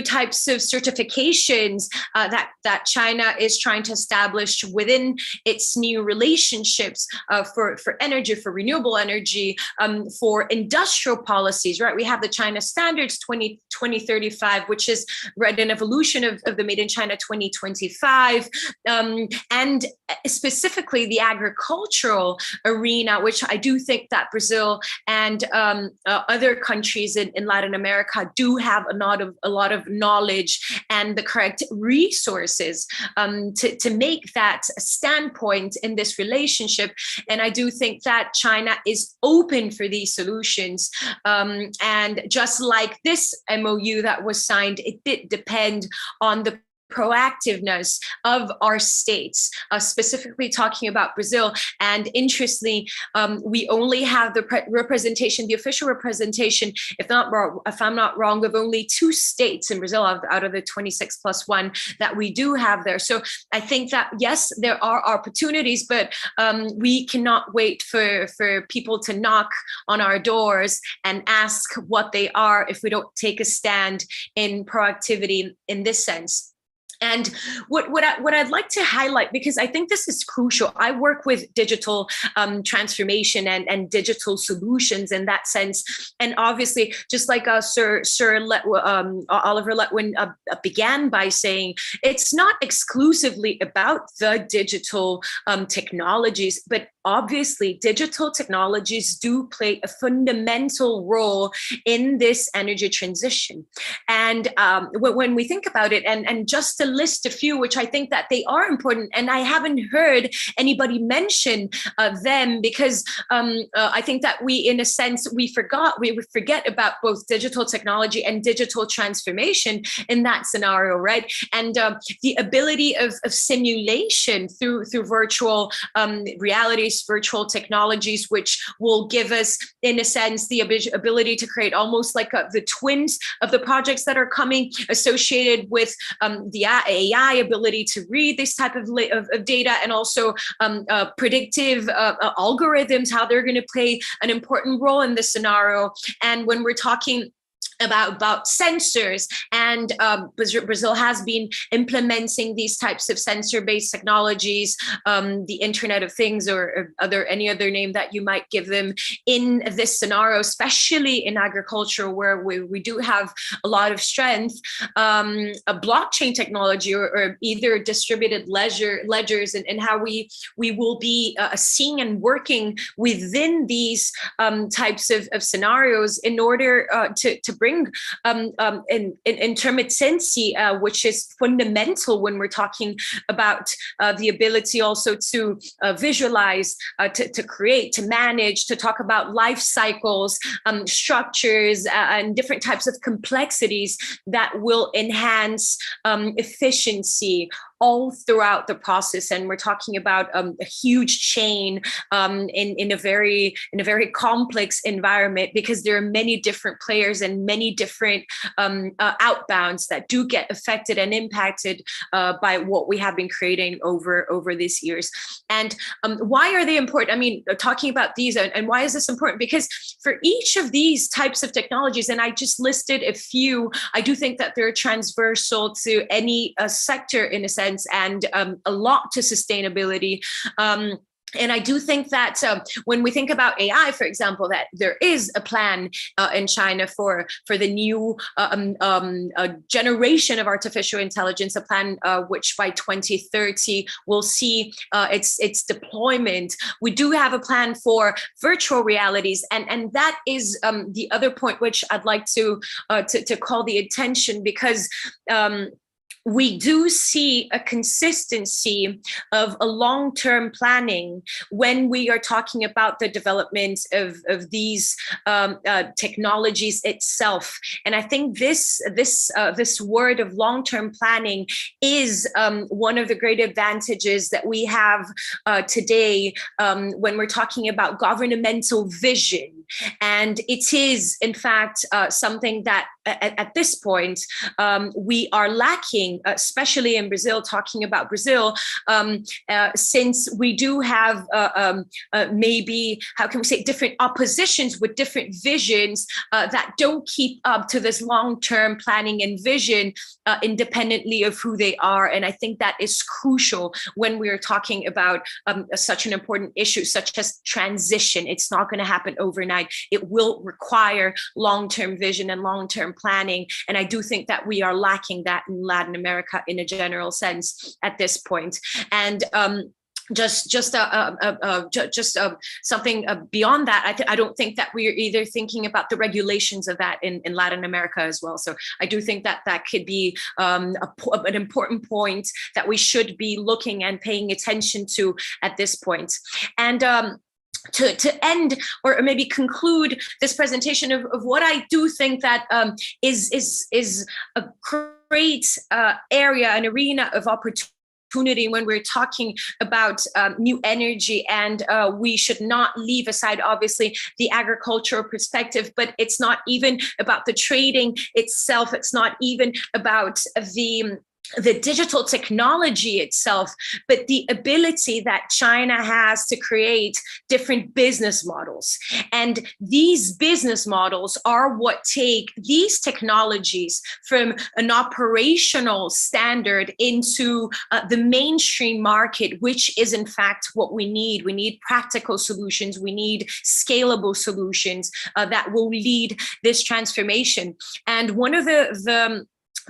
types of certifications that China is trying to establish within its new relationships for energy, for renewable energy, for industrial policies, right? We have the China Standards 2035, which is an evolution of the Made in China 2025, and specifically the agricultural arena, which I do think that Brazil and other countries in Latin America do have a lot of knowledge and the correct resources to make that standpoint in this relationship. And I do think that China is open for these solutions. And just like this MOU that was signed, it did depend on the proactiveness of our states, specifically talking about Brazil. And interestingly, we only have the representation, the official representation, if I'm not wrong, of only 2 states in Brazil out of the 26 plus 1 that we do have there. So I think that, yes, there are opportunities, but we cannot wait for people to knock on our doors and ask what they are if we don't take a stand in proactivity in this sense. And what I'd like to highlight, because I think this is crucial, I work with digital transformation and digital solutions in that sense. And obviously, just like Sir Oliver Letwin began by saying, it's not exclusively about the digital technologies, but obviously digital technologies do play a fundamental role in this energy transition. And when we think about it, and just to list a few, which I think that they are important, and I haven't heard anybody mention them, because I think that we, in a sense, we forget about both digital technology and digital transformation in that scenario, right? And the ability of simulation through virtual realities, virtual technologies, which will give us, in a sense, the ability to create almost like the twins of the projects that are coming, associated with the AI ability to read this type of data, and also predictive algorithms, how they're going to play an important role in this scenario. And when we're talking about sensors, and Brazil has been implementing these types of sensor-based technologies, the Internet of Things or any other name that you might give them in this scenario, especially in agriculture where we do have a lot of strength. A blockchain technology or either distributed ledgers and how we will be seeing and working within these types of scenarios in order to bring intermittency, which is fundamental when we're talking about the ability also to visualize, to create, to manage, to talk about life cycles, structures, and different types of complexities that will enhance efficiency all throughout the process. And we're talking about a huge chain in a very complex environment, because there are many different players and many different outbounds that do get affected and impacted by what we have been creating over these years. And why are they important? I mean, talking about these and why is this important? Because for each of these types of technologies, and I just listed a few, I do think that they're transversal to any sector in a sense, and a lot to sustainability. And I do think that when we think about AI, for example, that there is a plan in China for the new generation of artificial intelligence, a plan which by 2030 will see its deployment. We do have a plan for virtual realities, and that is the other point which I'd like to call the attention, because we do see a consistency of a long-term planning when we are talking about the development of these technologies itself. And I think this word of long-term planning is one of the great advantages that we have today when we're talking about governmental vision. And it is, in fact, something that at this point we are lacking, especially in Brazil, talking about Brazil, since we do have maybe, how can we say, different oppositions with different visions that don't keep up to this long-term planning and vision independently of who they are. And I think that is crucial when we're talking about such an important issue, such as transition. It's not going to happen overnight. It will require long-term vision and long-term planning. And I do think that we are lacking that in Latin America in a general sense at this point. And just something beyond that, I don't think that we are either thinking about the regulations of that in Latin America as well. So I do think that that could be an important point that we should be looking and paying attention to at this point. And to end or maybe conclude this presentation of what I do think that is a great area, an arena of opportunity when we're talking about new energy. And we should not leave aside, obviously, the agricultural perspective, but it's not even about the trading itself. It's not even about the digital technology itself, but the ability that China has to create different business models. And these business models are what take these technologies from an operational standard into the mainstream market, which is in fact what we need. We need practical solutions. We need scalable solutions that will lead this transformation. And one of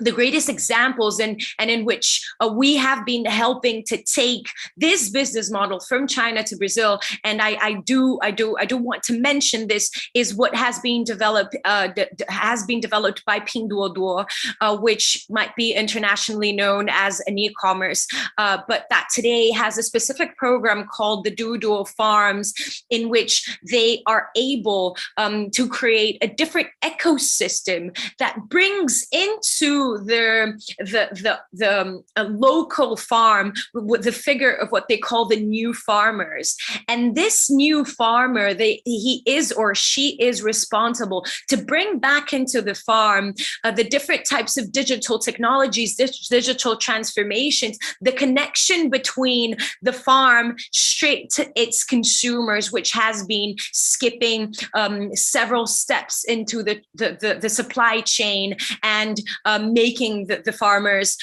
the greatest examples and in which we have been helping to take this business model from China to Brazil, and I do want to mention this, is what has been developed by Pinduoduo, which might be internationally known as an e-commerce, but that today has a specific program called the Duoduo Farms, in which they are able to create a different ecosystem that brings into to the local farm with the figure of what they call the new farmers. And this new farmer, he is or she is responsible to bring back into the farm the different types of digital technologies, digital transformations, the connection between the farm straight to its consumers, which has been skipping several steps into the supply chain and making the farmers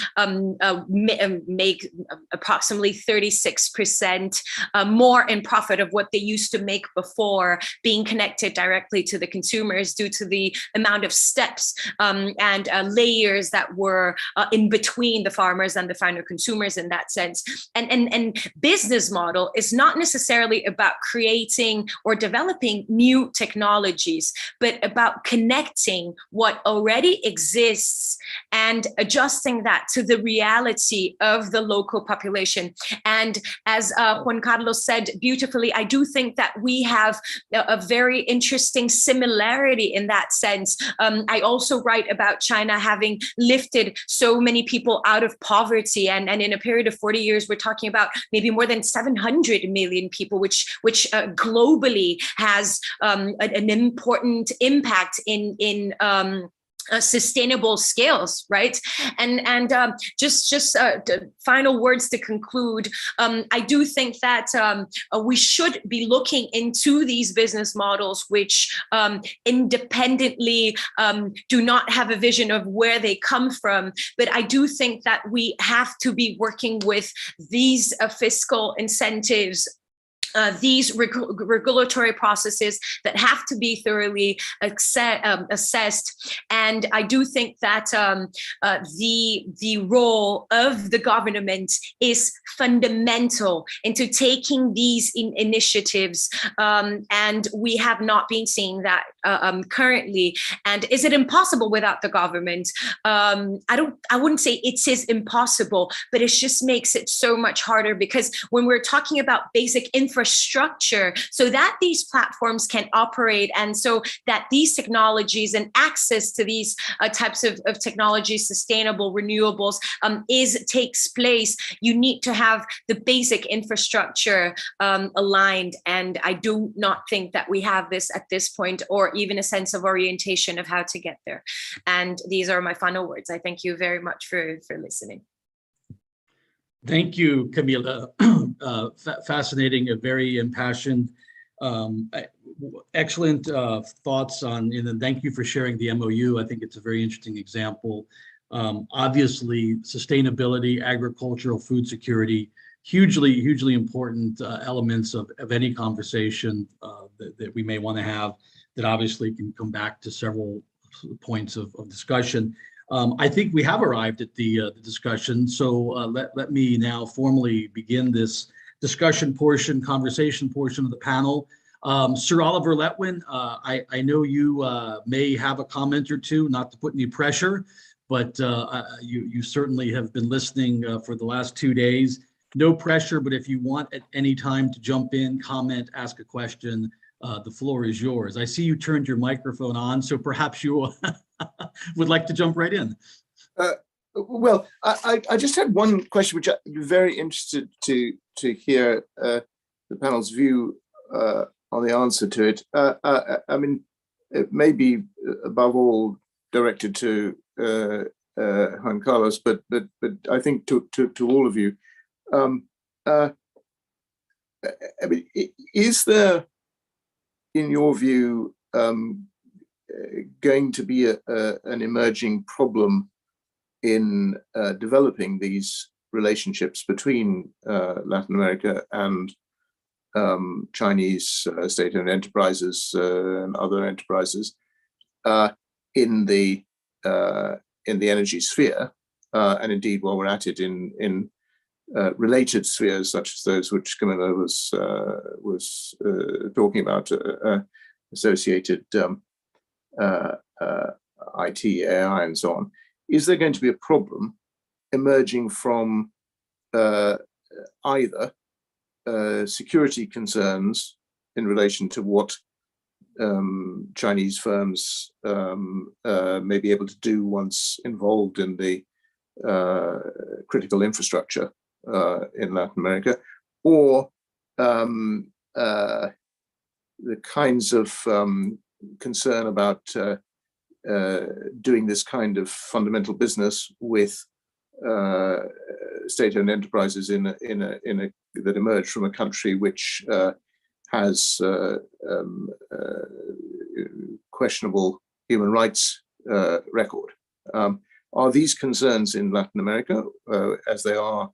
make approximately 36% more in profit of what they used to make before, being connected directly to the consumers due to the amount of steps and layers that were in between the farmers and the final consumers in that sense. And business model is not necessarily about creating or developing new technologies, but about connecting what already exists and adjusting that to the reality of the local population. And as Juan Carlos said beautifully, I do think that we have a very interesting similarity in that sense. I also write about China having lifted so many people out of poverty, and in a period of 40 years, we're talking about maybe more than 700 million people, which globally has an important impact in sustainable scales, right? And just final words to conclude. I do think that we should be looking into these business models, which independently do not have a vision of where they come from. But I do think that we have to be working with these fiscal incentives, these regulatory processes that have to be thoroughly assessed. And I do think that the role of the government is fundamental into taking these initiatives. And we have not been seeing that currently. And is it impossible without the government? I wouldn't say it is impossible, but it just makes it so much harder, because when we're talking about basic infrastructure so that these platforms can operate, and so that these technologies and access to these types of technologies, sustainable renewables, takes place, you need to have the basic infrastructure aligned. And I do not think that we have this at this point, or even a sense of orientation of how to get there. And these are my final words. I thank you very much for listening. Thank you, Camila. Fascinating, very impassioned, excellent thoughts on, and thank you for sharing the MOU. I think it's a very interesting example. Obviously, sustainability, agricultural, food security, hugely important elements of any conversation that we may want to have, that obviously can come back to several points of discussion. I think we have arrived at the discussion, so let me now formally begin this discussion portion, conversation portion of the panel. Sir Oliver Letwin, I know you may have a comment or two, not to put any pressure, but you certainly have been listening for the last 2 days. No pressure, but if you want at any time to jump in, comment, ask a question, the floor is yours. I see you turned your microphone on, so perhaps you would like to jump right in. Well, I just had one question, which I'd be very interested to hear the panel's view on the answer to it. I mean, it may be above all directed to Juan Carlos, but I think to all of you. I mean, is there, in your view, going to be an emerging problem in developing these relationships between Latin America and Chinese state-owned enterprises and other enterprises in the energy sphere, and indeed, while we're at it, in related spheres such as those which Camilla was talking about, associated IT, AI, and so on. Is there going to be a problem emerging from either security concerns in relation to what Chinese firms may be able to do once involved in the critical infrastructure in Latin America, or the kinds of concern about doing this kind of fundamental business with state-owned enterprises that emerge from a country which has questionable human rights record. Are these concerns in Latin America, as they are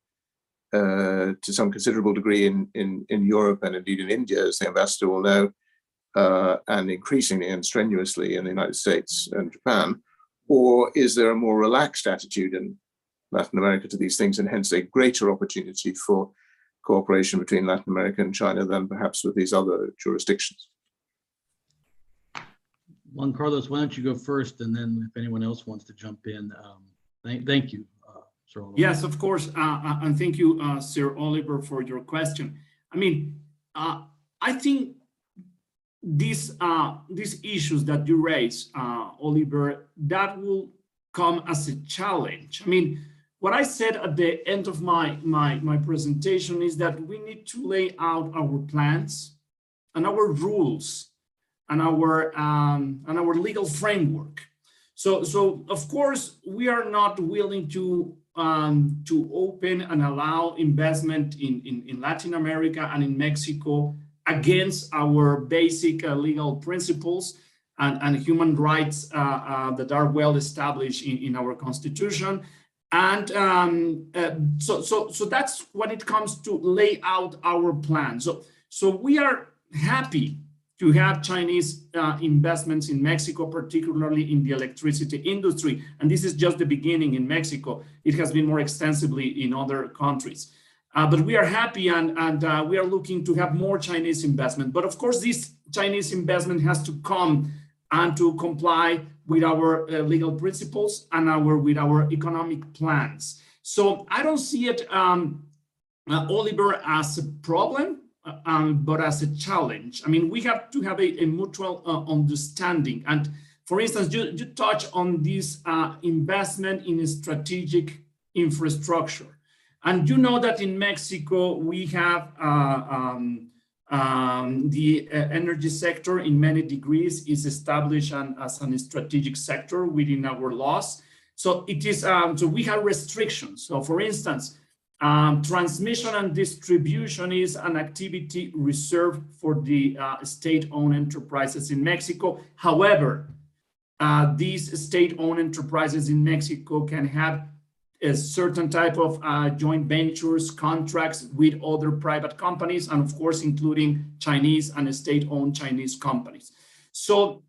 to some considerable degree in Europe and indeed in India, as the ambassador will know, and increasingly and strenuously in the United States and Japan? Or is there a more relaxed attitude in Latin America to these things, and hence a greater opportunity for cooperation between Latin America and China than perhaps with these other jurisdictions? Juan Carlos, why don't you go first, and then if anyone else wants to jump in. Thank you, Sir Oliver. Yes, of course, and thank you, Sir Oliver, for your question. I mean, I think these issues that you raise, Oliver, that will come as a challenge. I mean, what I said at the end of my presentation is that we need to lay out our plans and our rules and our legal framework. So of course we are not willing to open and allow investment in Latin America and in Mexico against our basic legal principles and human rights that are well established in our constitution. And so that's when it comes to lay out our plan. So we are happy to have Chinese investments in Mexico, particularly in the electricity industry. And this is just the beginning in Mexico. It has been more extensively in other countries. But we are happy and we are looking to have more Chinese investment. But of course, this Chinese investment has to come and to comply with our legal principles and with our economic plans. So I don't see it, Oliver, as a problem, but as a challenge. I mean, we have to have a mutual understanding. And for instance, you touch on this investment in strategic infrastructure. And you know that in Mexico, we have the energy sector in many degrees is established as a strategic sector within our laws. So it is, so we have restrictions. So for instance, transmission and distribution is an activity reserved for the state-owned enterprises in Mexico. However, these state-owned enterprises in Mexico can have a certain type of joint ventures, contracts with other private companies, and of course, including Chinese and state-owned Chinese companies. So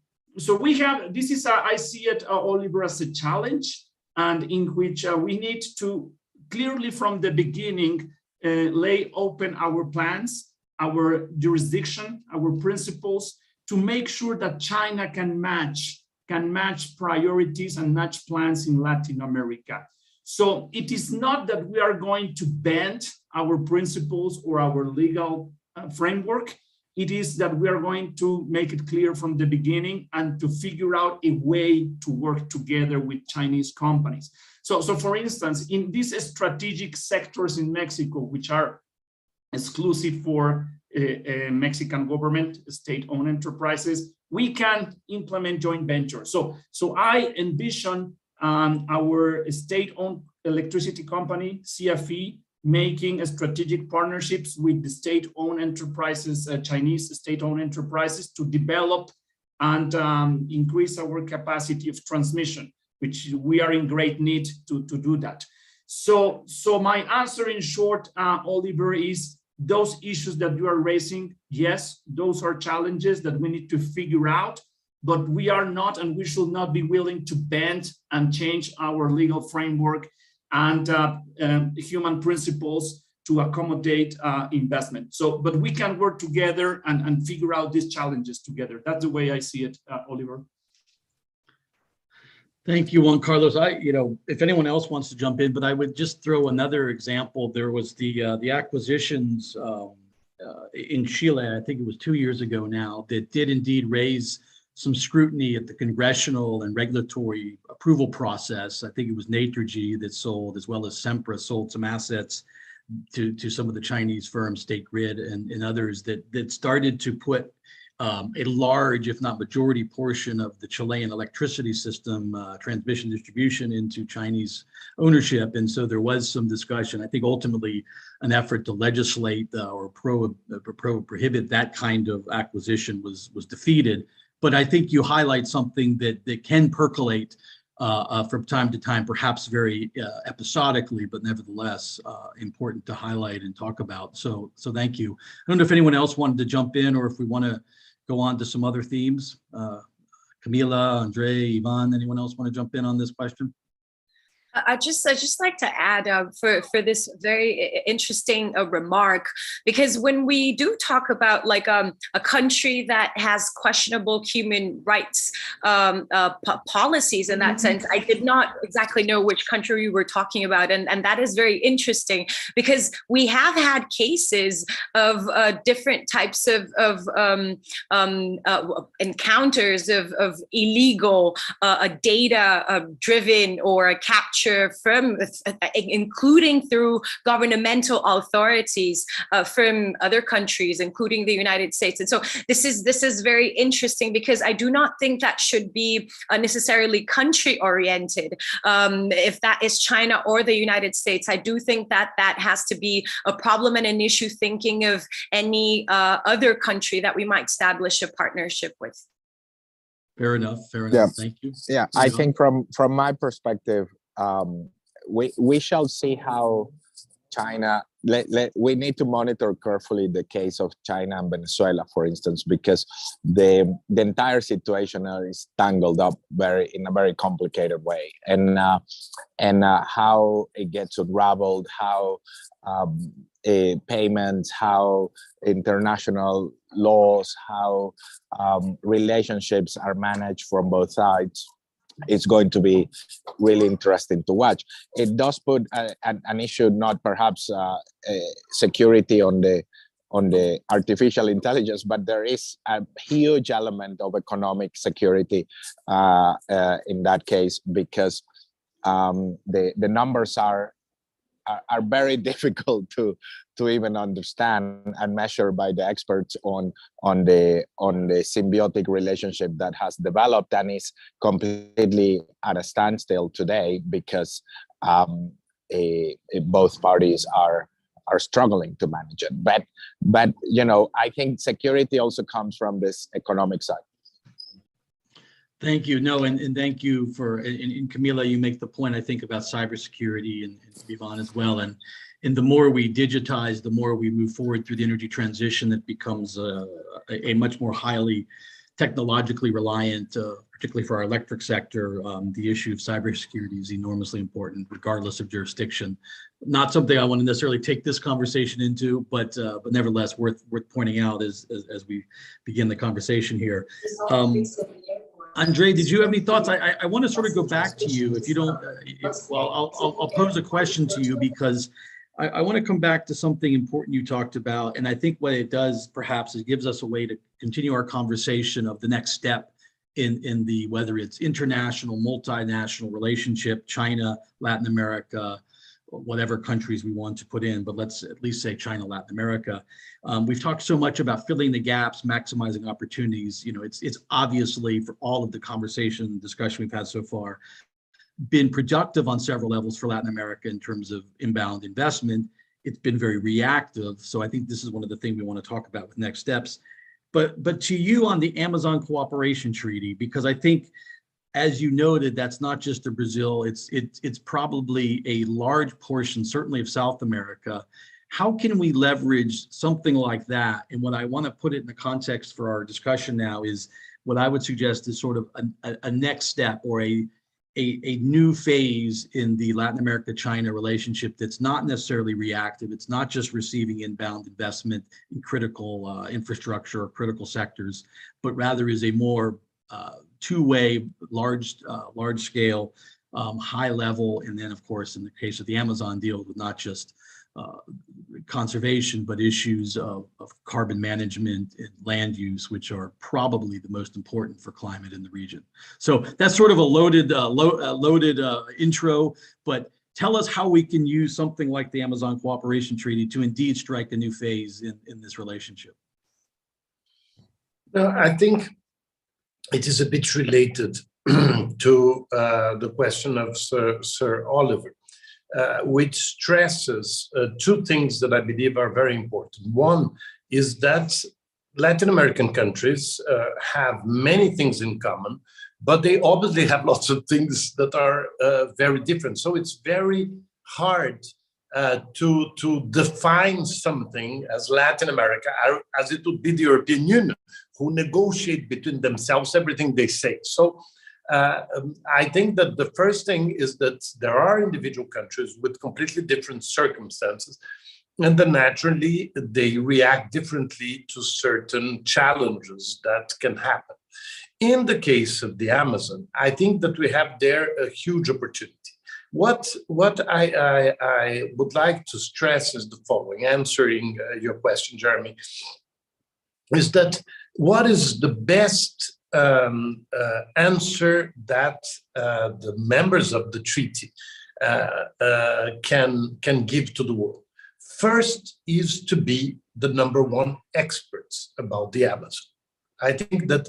we have, this is, I see it, Oliver, as a challenge, and in which we need to clearly from the beginning lay open our plans, our jurisdiction, our principles, to make sure that China can match priorities and match plans in Latin America. So it is not that we are going to bend our principles or our legal framework. It is that we are going to make it clear from the beginning and to figure out a way to work together with Chinese companies. So for instance, in these strategic sectors in Mexico, which are exclusive for Mexican government, state-owned enterprises, we can implement joint ventures. So I envision our state-owned electricity company, CFE, making strategic partnerships with the state-owned enterprises, Chinese state-owned enterprises, to develop and increase our capacity of transmission, which we are in great need to do that. So my answer in short, Oliver, is those issues that you are raising, yes, those are challenges that we need to figure out, but we are not and we should not be willing to bend and change our legal framework and human principles to accommodate investment. But we can work together and figure out these challenges together. That's the way I see it, Oliver. Thank you, Juan Carlos. If anyone else wants to jump in, but I would just throw another example. There was the acquisitions in Chile, I think it was 2 years ago now, that did indeed raise some scrutiny at the congressional and regulatory approval process. I think it was Naturgy that sold, as well as Sempra sold some assets to some of the Chinese firms, State Grid and others, that started to put a large, if not majority portion of the Chilean electricity system, transmission distribution, into Chinese ownership. And so there was some discussion. I think ultimately an effort to legislate or prohibit that kind of acquisition was defeated. But I think you highlight something that can percolate from time to time, perhaps very episodically, but nevertheless important to highlight and talk about. So thank you. I don't know if anyone else wanted to jump in, or if we want to go on to some other themes. Camila, Andre, Ivan, anyone else want to jump in on this question? I just like to add for this very interesting remark, because when we do talk about like a country that has questionable human rights policies in that sense, I did not exactly know which country we were talking about, and that is very interesting, because we have had cases of different types of encounters of illegal data driven or a capture from, including through governmental authorities from other countries, including the United States. And so this is very interesting, because I do not think that should be necessarily country oriented. If that is China or the United States, I do think that has to be a problem and an issue thinking of any other country that we might establish a partnership with. Fair enough. Yeah. Thank you. Yeah, I think from my perspective, we shall see how China, we need to monitor carefully the case of China and Venezuela, for instance, because the entire situation is tangled up in a very complicated way, and how it gets unraveled, how payments, how international laws, how relationships are managed from both sides. It's going to be really interesting to watch. It does put an issue, not perhaps security on the artificial intelligence, but there is a huge element of economic security in that case, because the numbers are very difficult to even understand and measure by the experts on the symbiotic relationship that has developed and is completely at a standstill today, because both parties are struggling to manage it. But I think security also comes from this economic side. Thank you. No, and thank you for, and Camila, you make the point, I think, about cybersecurity, and Ivan as well. And the more we digitize, the more we move forward through the energy transition, that becomes a much more highly technologically reliant, particularly for our electric sector. The issue of cybersecurity is enormously important, regardless of jurisdiction. Not something I want to necessarily take this conversation into, but nevertheless worth pointing out as we begin the conversation here. Andre, did you have any thoughts? I want to sort of go back to you, if you don't. I'll pose a question to you, because I want to come back to something important you talked about, and I think what it does perhaps is gives us a way to continue our conversation of the next step in the, whether it's international, multinational relationship, China, Latin America, whatever countries we want to put in, but let's at least say China, Latin America. We've talked so much about filling the gaps, maximizing opportunities. It's obviously, for all of the conversation, discussion we've had so far, been productive on several levels for Latin America in terms of inbound investment. It's been very reactive. So I think this is one of the things we want to talk about with next steps. But to you on the Amazon Cooperation Treaty, because I think, as you noted, that's not just the Brazil, it's probably a large portion, certainly of South America. How can we leverage something like that? And what I want to put it in the context for our discussion now is what I would suggest is sort of a next step, or a new phase in the Latin America-China relationship that's not necessarily reactive. It's not just receiving inbound investment in critical infrastructure or critical sectors, but rather is a more two-way, large scale, high level, and then of course in the case of the Amazon deal, with not just conservation, but issues of carbon management and land use, which are probably the most important for climate in the region. So that's sort of a loaded intro, but tell us how we can use something like the Amazon Cooperation Treaty to indeed strike a new phase in this relationship. I think it is a bit related to the question of Sir Oliver, which stresses two things that I believe are very important. One is that Latin American countries have many things in common, but they obviously have lots of things that are very different. So it's very hard to define something as Latin America, as it would be the European Union, who negotiate between themselves everything they say. So I think that the first thing is that there are individual countries with completely different circumstances, and then naturally they react differently to certain challenges that can happen. In the case of the Amazon, I think that we have there a huge opportunity. What I would like to stress is the following, answering your question, Jeremy, is that what is the best answer that the members of the treaty can give to the world? First is to be the #1 experts about the Amazon. I think that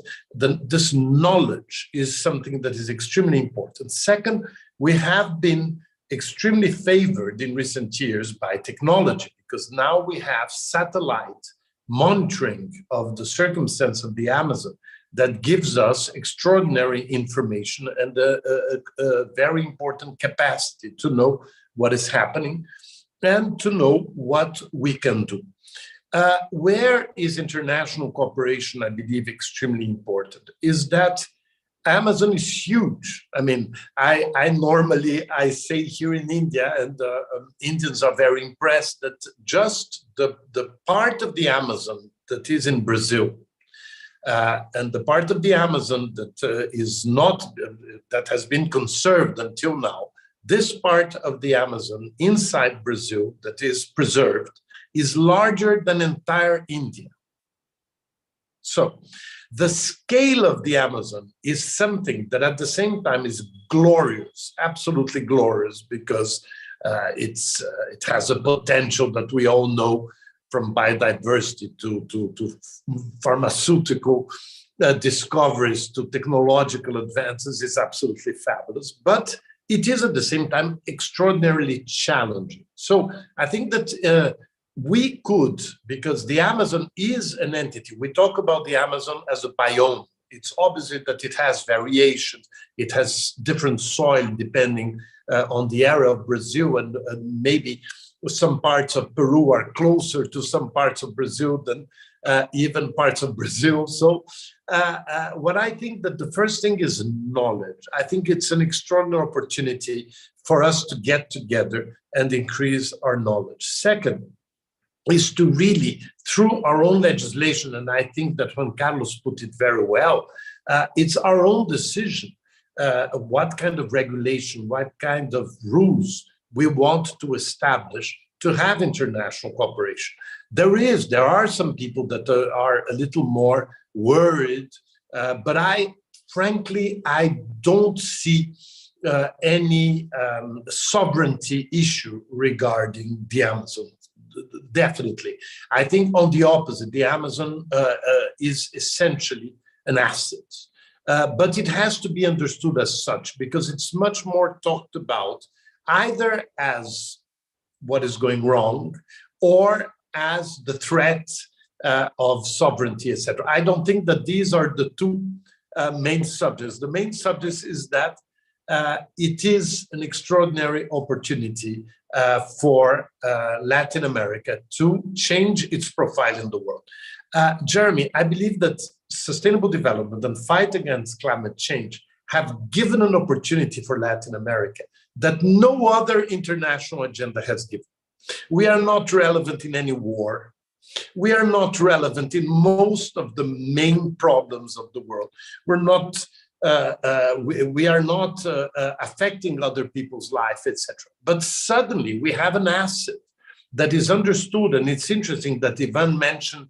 this knowledge is something that is extremely important. Second, we have been extremely favored in recent years by technology, because now we have satellite monitoring of the circumstance of the Amazon that gives us extraordinary information and a very important capacity to know what is happening and to know what we can do. Where is international cooperation, I believe, extremely important, is that Amazon is huge. I mean, I normally say here in India, and Indians are very impressed, that just the part of the Amazon that is in Brazil and the part of the Amazon that is not, that has been conserved until now, this part of the Amazon inside Brazil that is preserved is larger than entire India. So the scale of the Amazon is something that at the same time is glorious, absolutely glorious, because it has a potential that we all know, from biodiversity to pharmaceutical discoveries to technological advances, is absolutely fabulous. But it is at the same time extraordinarily challenging. So I think that we could, because the Amazon is an entity, we talk about the Amazon as a biome. It's obviously that it has variations. It has different soil depending on the area of Brazil, and maybe some parts of Peru are closer to some parts of Brazil than even parts of Brazil. So what I think that the first thing is knowledge. I think it's an extraordinary opportunity for us to get together and increase our knowledge. Second is to really, through our own legislation, and I think that Juan Carlos put it very well, it's our own decision what kind of regulation, what kind of rules we want to establish to have international cooperation. There are some people that are a little more worried, but frankly, I don't see any sovereignty issue regarding the Amazon. Definitely. I think on the opposite, the Amazon is essentially an asset. But it has to be understood as such, because it's much more talked about either as what is going wrong or as the threat of sovereignty, etc. I don't think that these are the two main subjects. The main subject is that it is an extraordinary opportunity for Latin America to change its profile in the world. Jeremy, I believe that sustainable development and fight against climate change have given an opportunity for Latin America that no other international agenda has given. We are not relevant in any war. We are not relevant in most of the main problems of the world. We are not affecting other people's life, etc. But suddenly we have an asset that is understood. And it's interesting that Ivan mentioned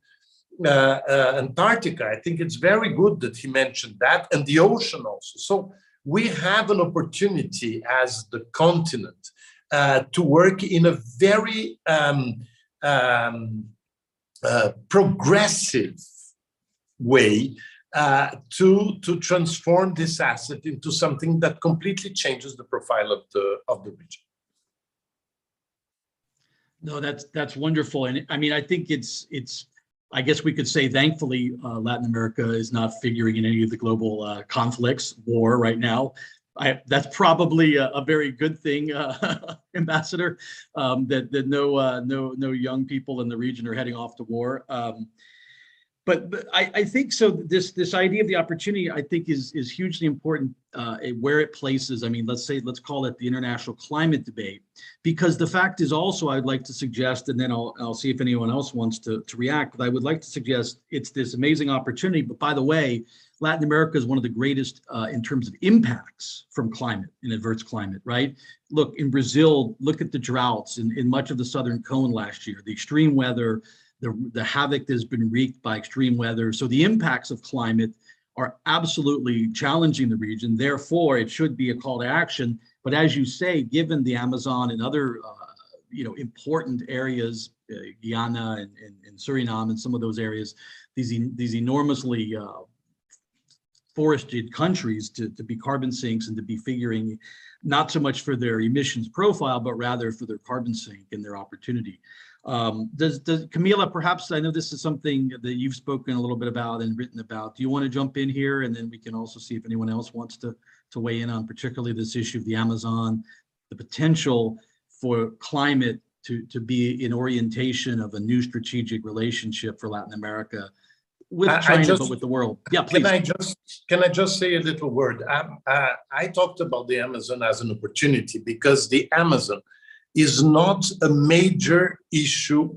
Antarctica. I think it's very good that he mentioned that, and the ocean also. So we have an opportunity as the continent to work in a very progressive way to transform this asset into something that completely changes the profile of the region. No, that's wonderful. And I mean, I think it's I guess we could say, thankfully, Latin America is not figuring in any of the global conflicts, war right now. That's probably a very good thing, Ambassador, that no young people in the region are heading off to war. But I think so. This idea of the opportunity, I think, is hugely important where it places. I mean, let's call it the international climate debate, because the fact is also, I'd like to suggest, and then I'll see if anyone else wants to react. But I would like to suggest it's this amazing opportunity. But by the way, Latin America is one of the greatest in terms of impacts from climate and adverse climate. Right? Look, in Brazil, look at the droughts in much of the southern cone last year, the extreme weather. The havoc that's been wreaked by extreme weather. So the impacts of climate are absolutely challenging the region. Therefore, it should be a call to action. But as you say, given the Amazon and other important areas, Guyana and Suriname and some of those areas, these enormously forested countries to be carbon sinks and to be figuring not so much for their emissions profile, but rather for their carbon sink and their opportunity. Does Camila, perhaps, I know this is something that you've spoken a little bit about and written about. Do you want to jump in here? And then we can also see if anyone else wants to weigh in on particularly this issue of the Amazon, the potential for climate to be an orientation of a new strategic relationship for Latin America with China, but with the world. Yeah, please. Can I just say a little word? I talked about the Amazon as an opportunity because the Amazon is not a major issue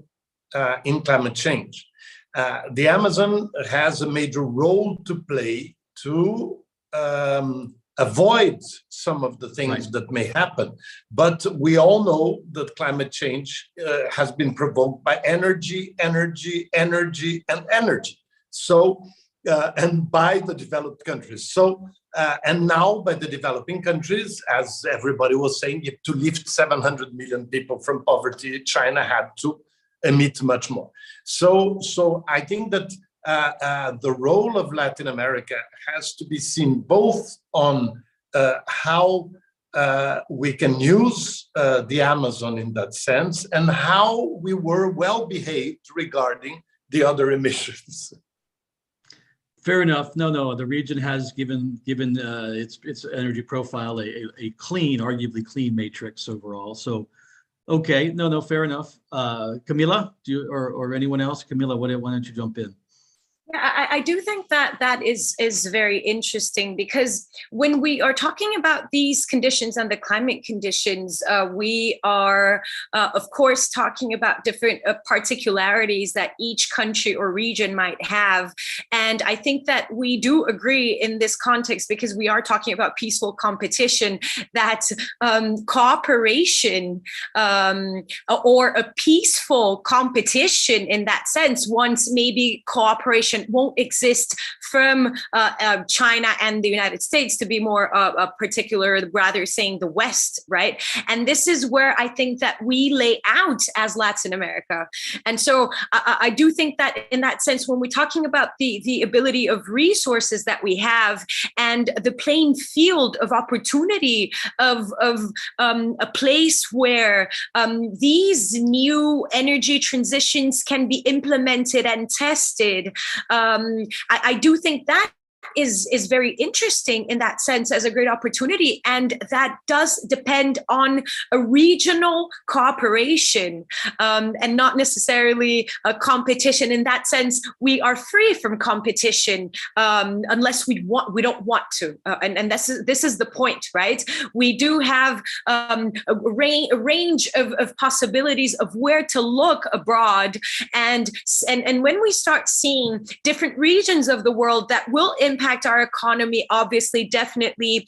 in climate change. The Amazon has a major role to play to avoid some of the things that may happen. But we all know that climate change has been provoked by energy. So, and by the developed countries. So, and now by the developing countries, as everybody was saying, to lift 700 million people from poverty, China had to emit much more. So I think that the role of Latin America has to be seen both on how we can use the Amazon in that sense, and how we were well behaved regarding the other emissions. Fair enough. No, the region has given its energy profile a clean, arguably clean matrix overall. So, okay, no, fair enough. Camila, do you or anyone else? Camila, why don't you jump in? Yeah, I do think that is very interesting, because when we are talking about these conditions and the climate conditions, we are, of course, talking about different particularities that each country or region might have. And I think that we do agree in this context, because we are talking about peaceful competition, that cooperation or a peaceful competition in that sense, once maybe cooperation won't exist from China and the United States, to be more particular, rather saying the West, right? And this is where I think that we lay out as Latin America. And so I do think that in that sense, when we're talking about the ability of resources that we have and the playing field of opportunity of a place where these new energy transitions can be implemented and tested, I do think that is very interesting in that sense as a great opportunity. And that does depend on a regional cooperation and not necessarily a competition. In that sense, we are free from competition unless we don't want to. And this is the point, right? We do have a range of possibilities of where to look abroad. And when we start seeing different regions of the world that will impact our economy, obviously, definitely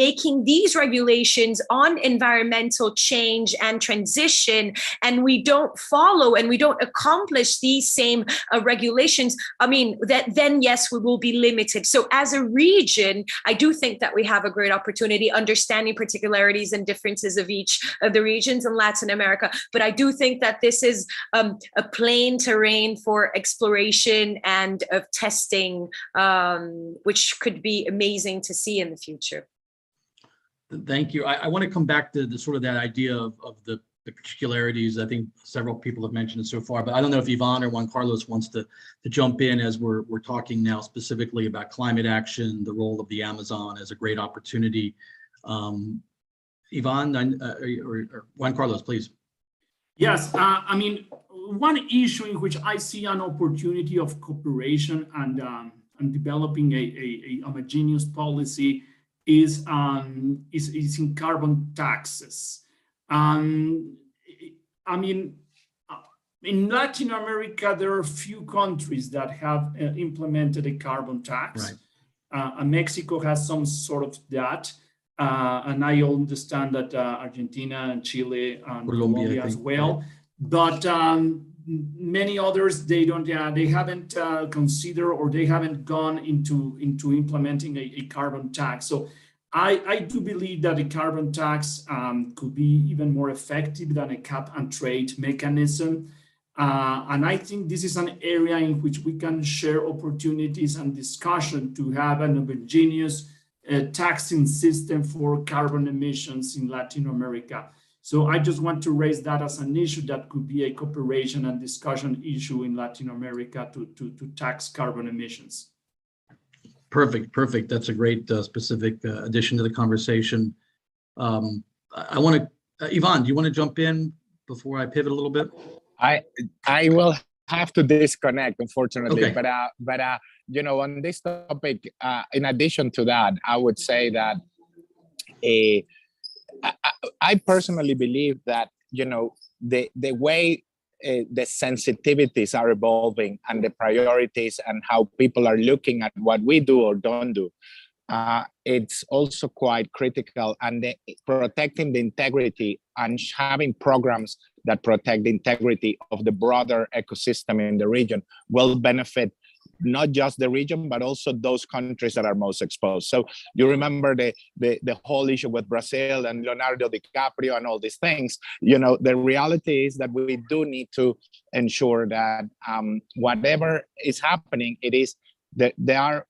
making these regulations on environmental change and transition, and we don't follow and we don't accomplish these same regulations, I mean, then yes, we will be limited. So as a region, I do think that we have a great opportunity understanding particularities and differences of each of the regions in Latin America. But I do think that this is a plain terrain for exploration and of testing, which could be amazing to see in the future. Thank you. I want to come back to the sort of that idea of the particularities. I think several people have mentioned it so far, but I don't know if Yvonne or Juan Carlos wants to jump in as we're talking now specifically about climate action, the role of the Amazon as a great opportunity. Yvonne or Juan Carlos, please. Yes, I mean, one issue in which I see an opportunity of cooperation and developing a homogeneous policy is in carbon taxes. I mean, in Latin America, there are a few countries that have implemented a carbon tax. Right. Mexico has some sort of that. And I understand that Argentina and Chile and Colombia as well. But many others, they don't. They haven't considered or they haven't gone into implementing a carbon tax. So I do believe that a carbon tax could be even more effective than a cap and trade mechanism. And I think this is an area in which we can share opportunities and discussion to have an homogeneous taxing system for carbon emissions in Latin America. So I just want to raise that as an issue that could be a cooperation and discussion issue in Latin America to tax carbon emissions. Perfect. That's a great specific addition to the conversation. I want to, Yvonne, do you want to jump in before I pivot a little bit? I will have to disconnect, unfortunately, okay. but you know, on this topic, in addition to that, I would say that I personally believe that, you know, the way the sensitivities are evolving and the priorities and how people are looking at what we do or don't do, it's also quite critical. And protecting the integrity and having programs that protect the integrity of the broader ecosystem in the region will benefit not just the region, but also those countries that are most exposed. So you remember the whole issue with Brazil and Leonardo DiCaprio and all these things. You know, the reality is that we do need to ensure that whatever is happening, it is that there are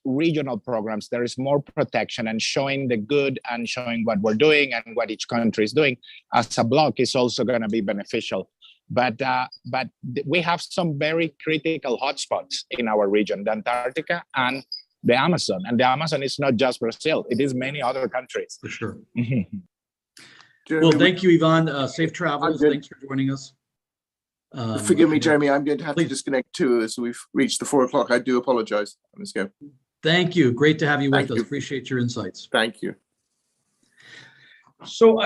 regional programs, there is more protection, and showing the good and showing what we're doing and what each country is doing as a bloc is also going to be beneficial. But we have some very critical hotspots in our region, the Antarctica and the Amazon. And the Amazon is not just Brazil, it is many other countries. For sure. Well, thank you, Yvonne. Safe travels. Thanks for joining us. Forgive me, Jeremy, I'm going to have to disconnect too as we've reached the 4 o'clock. I do apologize. Let's go. Thank you. Great to have you with us. Appreciate your insights. Thank you. So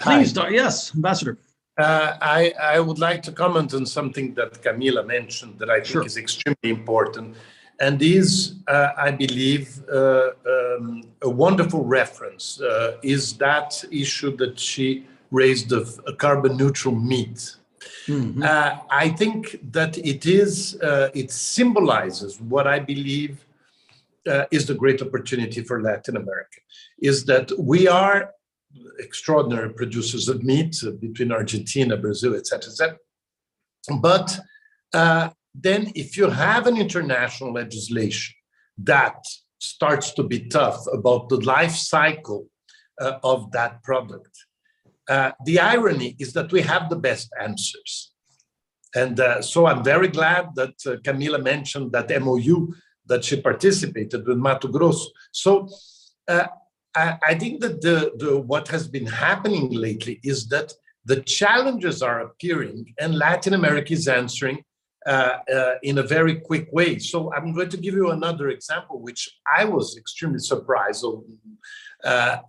Please, yes, Ambassador. I would like to comment on something that Camila mentioned that I think is extremely important, and is, I believe, a wonderful reference is that issue that she raised of a carbon neutral meat. Mm-hmm. I think that it symbolizes what I believe is the great opportunity for Latin America, is that we are extraordinary producers of meat between Argentina, Brazil, etc. But then if you have an international legislation that starts to be tough about the life cycle of that product, the irony is that we have the best answers. And so I'm very glad that Camila mentioned that MOU that she participated with Mato Grosso. So I think that what has been happening lately is that the challenges are appearing and Latin America is answering in a very quick way. So I'm going to give you another example, which I was extremely surprised of,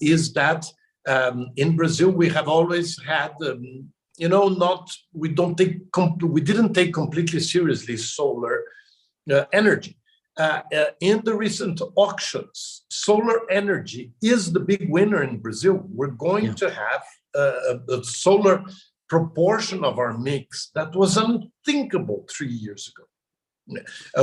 is that in Brazil, we have always had, we didn't take completely seriously solar energy. In the recent auctions, solar energy is the big winner in Brazil. We're going to have a solar proportion of our mix that was unthinkable 3 years ago.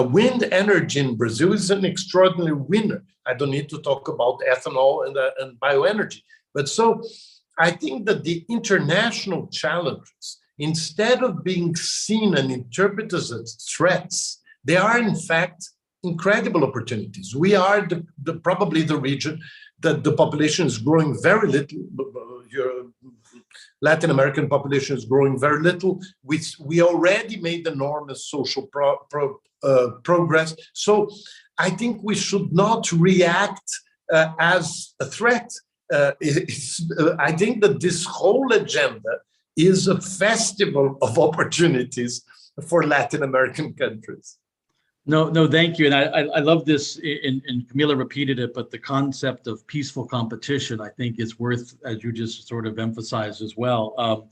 Wind energy in Brazil is an extraordinary winner. I don't need to talk about ethanol and bioenergy. But so I think that the international challenges, instead of being seen and interpreted as threats, they are in fact incredible opportunities. We are probably the region that the population is growing very little. Your Latin American population is growing very little. We already made enormous social progress. So I think we should not react as a threat. I think that this whole agenda is a festival of opportunities for Latin American countries. No, thank you. And I love this, and Camila repeated it, but the concept of peaceful competition, I think, is worth, as you just sort of emphasized as well.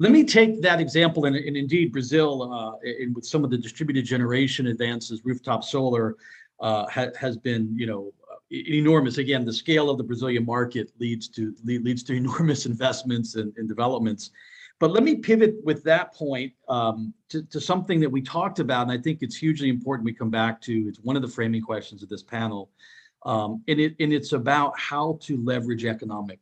Let me take that example, and indeed Brazil, with some of the distributed generation advances, rooftop solar has been, enormous. Again, the scale of the Brazilian market leads to enormous investments and developments. But let me pivot with that point to something that we talked about, and I think it's hugely important we come back to. It's one of the framing questions of this panel, and it's about how to leverage economic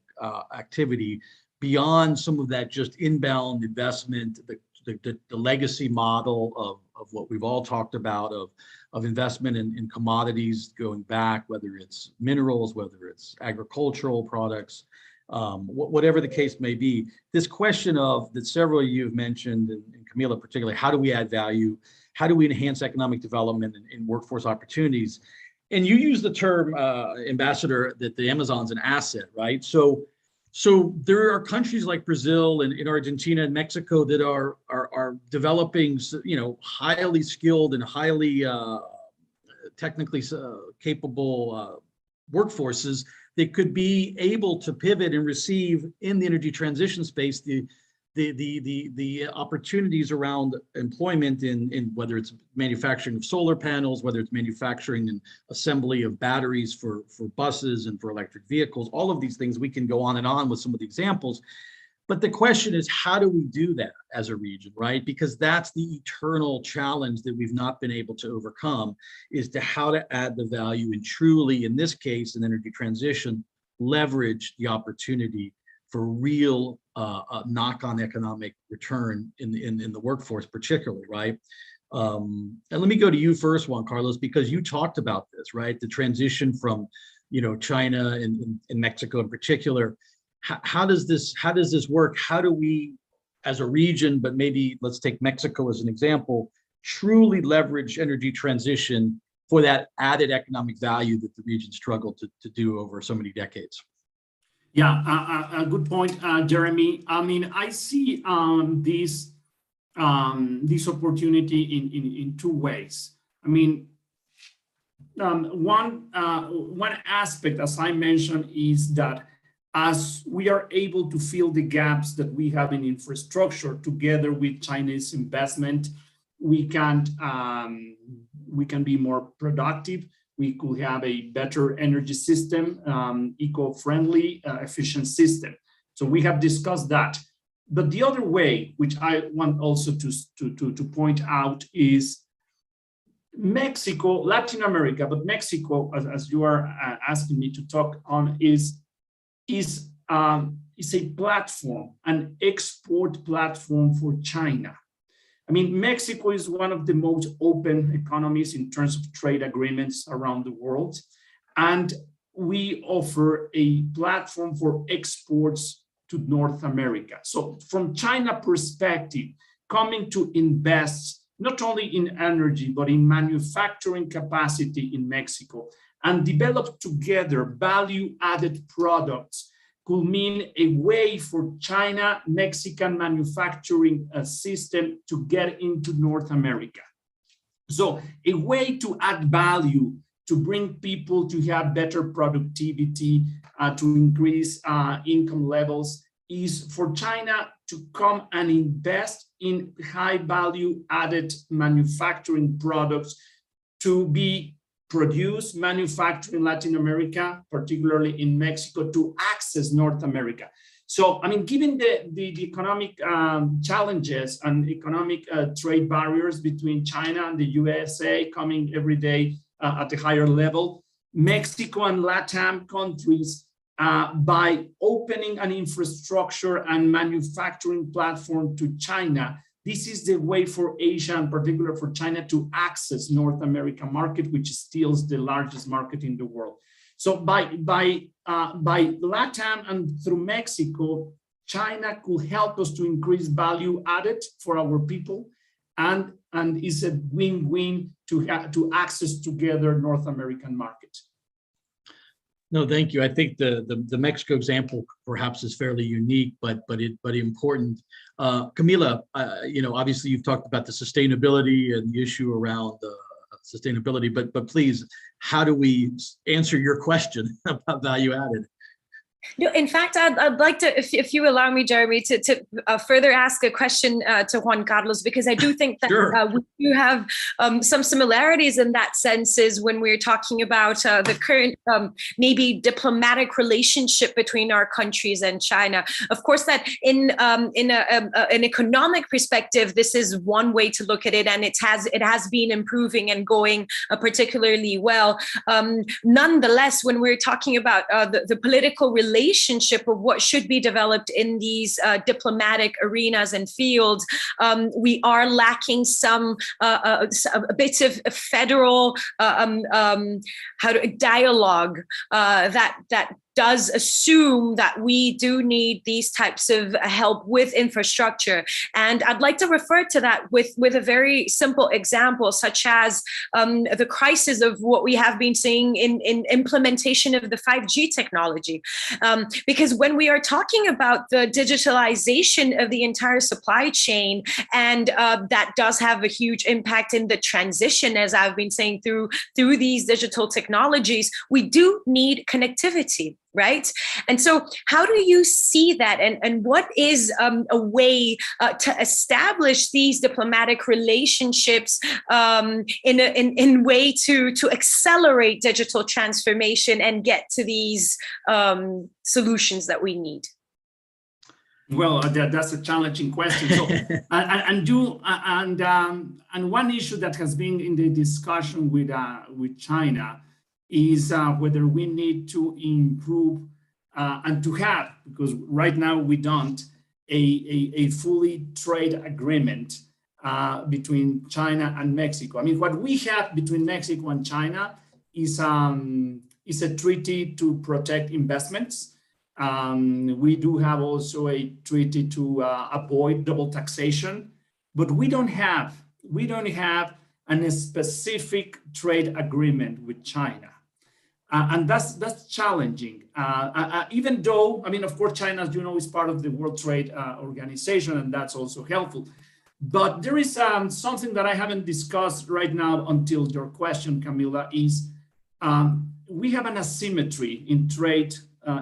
activity beyond some of that just inbound investment, the legacy model of what we've all talked about of investment in commodities going back, whether it's minerals, whether it's agricultural products, whatever the case may be. This question that several of you have mentioned, and Camila particularly, how do we add value? How do we enhance economic development and workforce opportunities? And you use the term, Ambassador, that the Amazon's an asset, right? So there are countries like Brazil and in Argentina and Mexico that are developing, highly skilled and highly technically capable workforces that could be able to pivot and receive in the energy transition space the opportunities around employment in whether it's manufacturing of solar panels, whether it's manufacturing and assembly of batteries for buses and for electric vehicles. All of these things, we can go on and on with some of the examples. But the question is, how do we do that as a region, right? Because that's the eternal challenge that we've not been able to overcome, is to how to add the value and truly, in this case, in energy transition, leverage the opportunity for real knock-on economic return in the workforce, particularly, right? And let me go to you first, Juan Carlos, because you talked about this, right? The transition from, China and Mexico in particular. How does this work? How do we, as a region, but maybe let's take Mexico as an example, truly leverage energy transition for that added economic value that the region struggled to do over so many decades? Yeah, a good point, Jeremy. I mean, I see this opportunity in two ways. I mean, one aspect, as I mentioned, is that as we are able to fill the gaps that we have in infrastructure together with Chinese investment, we can be more productive. We could have a better energy system, eco-friendly, efficient system. So we have discussed that. But the other way, which I want also to point out, is Mexico, Latin America, but Mexico, as you are asking me to talk on, is a platform, an export platform for China. I mean, Mexico is one of the most open economies in terms of trade agreements around the world. And we offer a platform for exports to North America. So from China perspective, coming to invest not only in energy, but in manufacturing capacity in Mexico and develop together value-added products could mean a way for China-Mexican manufacturing system to get into North America. So a way to add value, to bring people to have better productivity, to increase income levels, is for China to come and invest in high value added manufacturing products to be produced, manufactured in Latin America, particularly in Mexico, to access North America. So, I mean, given the economic challenges and economic trade barriers between China and the USA coming every day at a higher level, Mexico and LATAM countries, by opening an infrastructure and manufacturing platform to China, this is the way for Asia, in particular for China, to access North American market, which is still the largest market in the world. So by LATAM and through Mexico, China could help us to increase value added for our people, and is a win-win to access together North American market. No, thank you. I think the Mexico example perhaps is fairly unique, but important. Camila, obviously you've talked about the sustainability and the issue around sustainability, but please, how do we answer your question about value added? No, in fact, I'd like to, if you allow me, Jeremy, to further ask a question to Juan Carlos, because I do think that sure. We do have some similarities in that sense, is when we're talking about the current maybe diplomatic relationship between our countries and China. Of course, that in an economic perspective, this is one way to look at it, and it has been improving and going particularly well. Nonetheless, when we're talking about the political relationship of what should be developed in these diplomatic arenas and fields, we are lacking some a bit of federal dialogue that does assume that we do need these types of help with infrastructure. And I'd like to refer to that with a very simple example, such as the crisis of what we have been seeing in implementation of the 5G technology. Because when we are talking about the digitalization of the entire supply chain, and that does have a huge impact in the transition, as I've been saying, through these digital technologies, we do need connectivity. Right? And so how do you see that? And what is a way to establish these diplomatic relationships in way to accelerate digital transformation and get to these solutions that we need? Well, that's a challenging question. So, and one issue that has been in the discussion with China is whether we need to improve and to have, because right now we don't, a fully trade agreement between China and Mexico. I mean, what we have between Mexico and China is a treaty to protect investments. We do have also a treaty to avoid double taxation, but we don't have a specific trade agreement with China. And that's challenging, even though, I mean, of course, China, as you know, is part of the World Trade Organization, and that's also helpful. But there is something that I haven't discussed right now until your question, Camila, is we have an asymmetry in trade,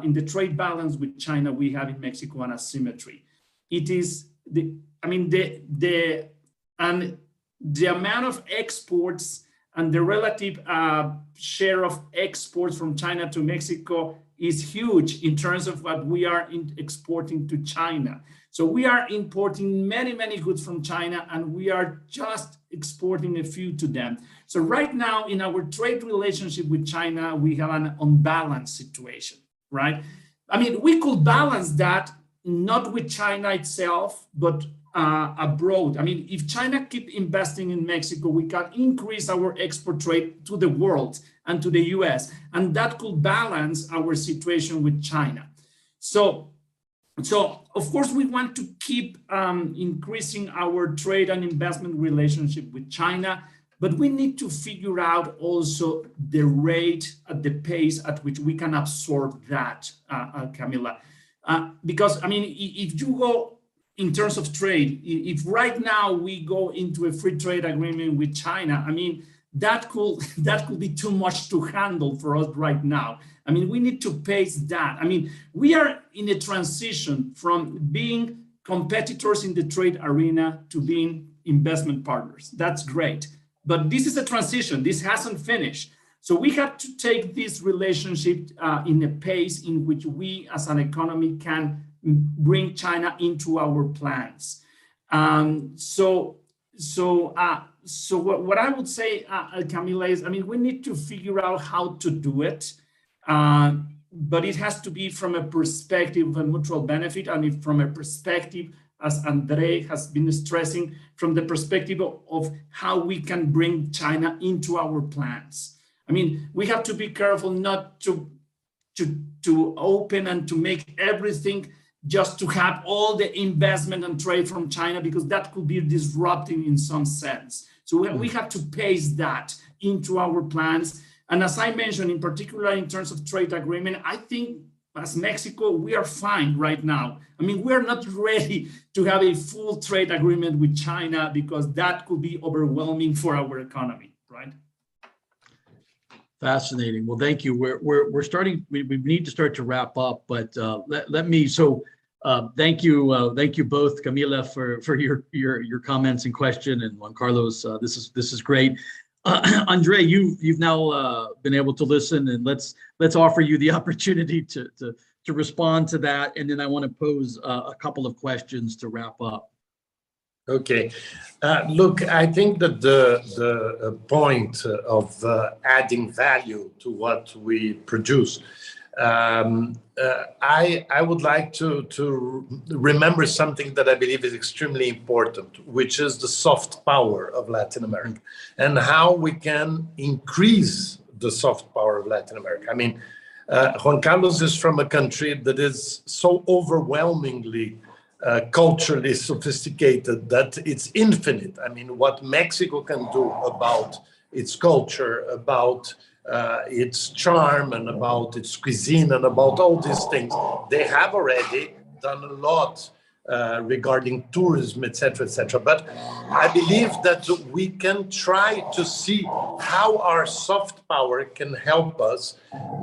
in the trade balance with China. We have in Mexico an asymmetry. It is the amount of exports and the relative share of exports from China to Mexico is huge in terms of what we are exporting to China. So we are importing many, many goods from China, and we are just exporting a few to them. So right now in our trade relationship with China, we have an unbalanced situation, right? I mean, we could balance that not with China itself, but abroad. I mean, if China keep investing in Mexico, we can increase our export trade to the world and to the US, and that could balance our situation with China. So of course, we want to keep increasing our trade and investment relationship with China, but we need to figure out also the rate, at the pace at which we can absorb that, Camila. Because, I mean, if you go in terms of trade, if right now we go into a free trade agreement with China, I mean, that could be too much to handle for us right now. I mean, we need to pace that. I mean, we are in a transition from being competitors in the trade arena to being investment partners. That's great. But this is a transition. This hasn't finished. So we have to take this relationship in a pace in which we as an economy can bring China into our plans. So what I would say, Camila, is, I mean, we need to figure out how to do it, but it has to be from a perspective of a mutual benefit, and from a perspective, as Andre has been stressing, from the perspective of how we can bring China into our plans. I mean, we have to be careful not to open and to make everything just to have all the investment and trade from China, because that could be disruptive in some sense. So we have to pace that into our plans. And as I mentioned, in particular, in terms of trade agreement, I think as Mexico, we are fine right now. I mean, we're not ready to have a full trade agreement with China, because that could be overwhelming for our economy, right? Fascinating. Well, thank you. We're starting. We need to start to wrap up, but let me. So, thank you both, Camila, for your comments and question, and Juan Carlos. This is great. Andre, you've now been able to listen, and let's offer you the opportunity to respond to that, and then I want to pose a couple of questions to wrap up. Okay. Look, I think that the point of adding value to what we produce, I would like to remember something that I believe is extremely important, which is the soft power of Latin America and how we can increase the soft power of Latin America. I mean, Juan Carlos is from a country that is so overwhelmingly culturally sophisticated that it's infinite. I mean, what Mexico can do about its culture, about its charm, and about its cuisine, and about all these things, they have already done a lot regarding tourism, etc., etc. But I believe that we can try to see how our soft power can help us